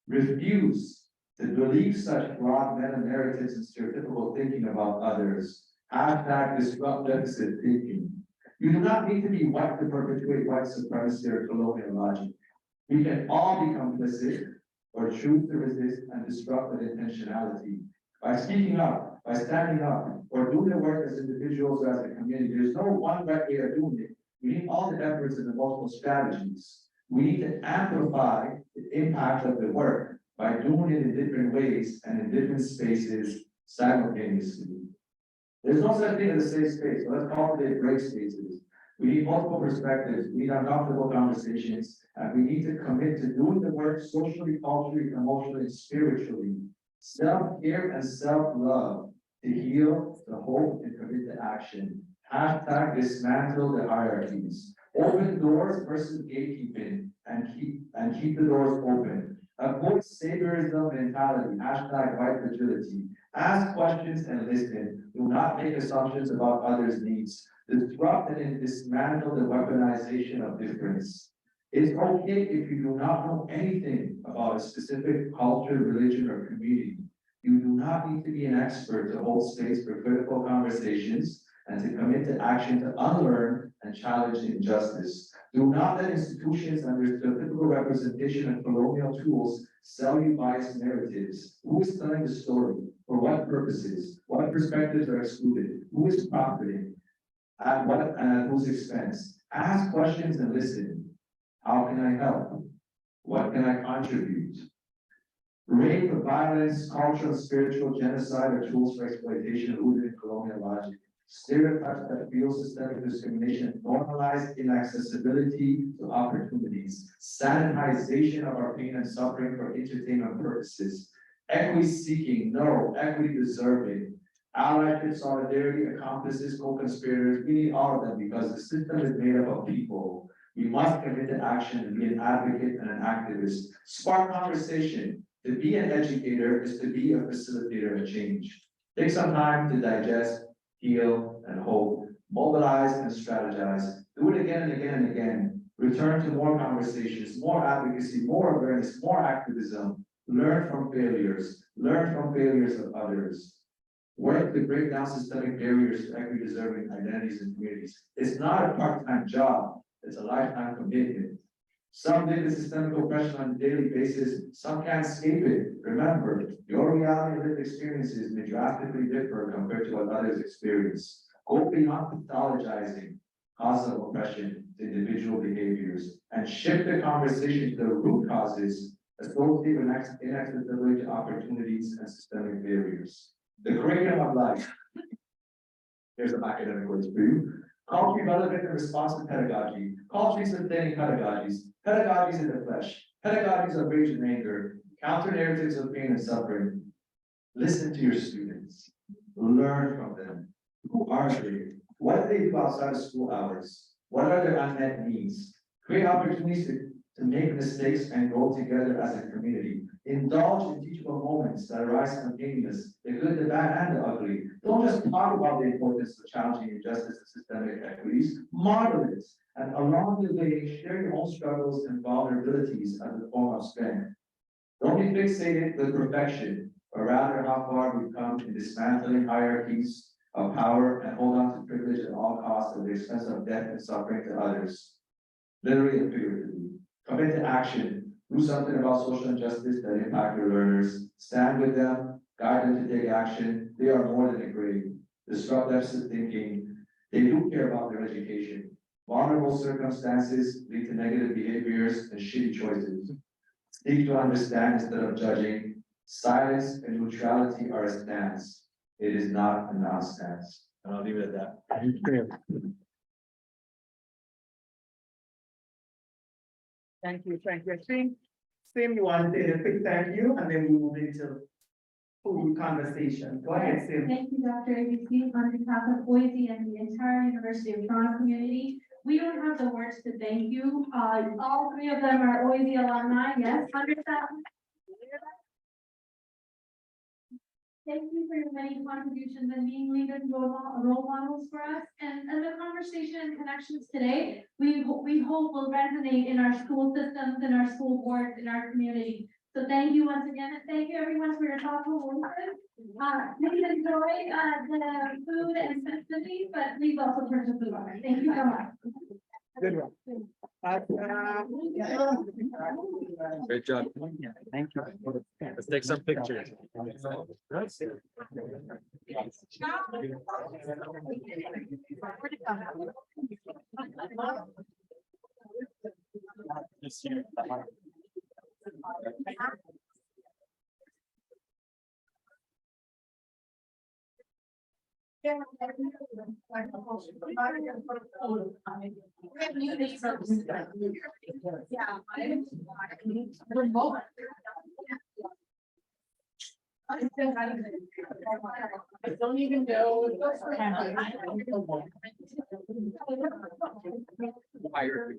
refuse to believe such broad meta-narratives and stereotypical thinking about others. Hashtag disrupt deficit thinking. You do not need to be white to perpetuate white supremacy or colonial logic. We can all be complicit or choose to resist and disrupt that intentionality. By speaking up, by standing up, or doing the work as individuals or as a community, there's no one right way of doing it. We need all the efforts and the multiple strategies. We need to amplify the impact of the work by doing it in different ways and in different spaces simultaneously. There's no such thing as a safe space, so let's call it break spaces. We need multiple perspectives, we need uncomfortable conversations, and we need to commit to doing the work socially, culturally, emotionally, and spiritually. Self-care and self-love to heal, to hope, and commit to action. Hashtag dismantle the hierarchies. Open doors versus gatekeeping and keep the doors open. Avoid saviorism mentality. Hashtag white fragility. Ask questions and listen. Do not make assumptions about others' needs. Disrupt and dismantle the weaponization of difference. It's okay if you do not know anything about a specific culture, religion, or community. You do not need to be an expert to hold space for critical conversations and to commit to action to unlearn and challenge injustice. Do not let institutions under the typical representation of colonial tools sell you biased narratives. Who is telling the story? For what purposes? What perspectives are excluded? Who is profiting? At what and at whose expense? Ask questions and listen. How can I help? What can I contribute? Rape, violence, cultural and spiritual genocide are tools for exploitation rooted in colonial logic. Stereotypes that fuel systemic discrimination normalize inaccessibility to opportunities. Sanitization of our pain and suffering for entertainment purposes. Equity seeking, no, equity deserving. Allyship, solidarity, accomplices, co-conspirators, we need all of them because the system is made up of people. We must commit to action and be an advocate and an activist. Spark conversation. To be an educator is to be a facilitator of change. Take some time to digest, heal, and hope. Mobilize and strategize. Do it again and again and again. Return to more conversations, more advocacy, more awareness, more activism. Learn from failures. Learn from failures of others. Work to break down systemic barriers to equity deserving identities and communities. It's not a part-time job, it's a lifetime commitment. Some live in systemic oppression on a daily basis, some can't escape it. Remember, your reality and lived experiences may drastically differ compared to what others experience. Go beyond pathologizing causes of oppression to individual behaviors and shift the conversation to the root causes associated with inaccessibility to opportunities and systemic barriers. The curriculum of life. Here's some academic words for you. Culturally relevant and responsive pedagogy. Culturally sustaining pedagogies. Pedagogies in the flesh. Pedagogies of rage and anger. Counter narratives of pain and suffering. Listen to your students. Learn from them. Who are they? What do they do outside of school hours? What are their unmet needs? Create opportunities to make mistakes and grow together as a community. Indulge in teachable moments that arise spontaneous, the good, the bad, and the ugly. Don't just talk about the importance of challenging injustice and systemic equities, model it, and along the way, share your own struggles and vulnerabilities as a form of strength. Don't be fixated with perfection, but rather how far we've come in dismantling hierarchies of power and hold on to privilege at all costs at the expense of death and suffering to others. Literally and figuratively. Commit to action. Do something about social injustice that impact your learners. Stand with them, guide them to take action. They are more than a grade. Disrupt deficit thinking. They do care about their education. Vulnerable circumstances lead to negative behaviors and shitty choices. Seek to understand instead of judging. Silence and neutrality are a stance. It is not a non-stance. And I'll leave it at that. Thank you. Sim, you want to say a quick thank you, and then we move into food conversation. Go ahead, Sim. Thank you, DR.ABC. On behalf of Boise and the entire University of Toronto community, we don't have the words to thank you. All three of them are Boise alumni. Yes, understand. Thank you for your many contributions and being leaders and role models for us. And the conversation and connections today, we hope will resonate in our school systems, in our school boards, in our community. So thank you once again, and thank you everyone for your thoughtful words. Please enjoy, the food and festivities, but please also purchase the water. Thank you so much. Good one. Great job. Thank you. Let's take some pictures. I don't even know. Fire.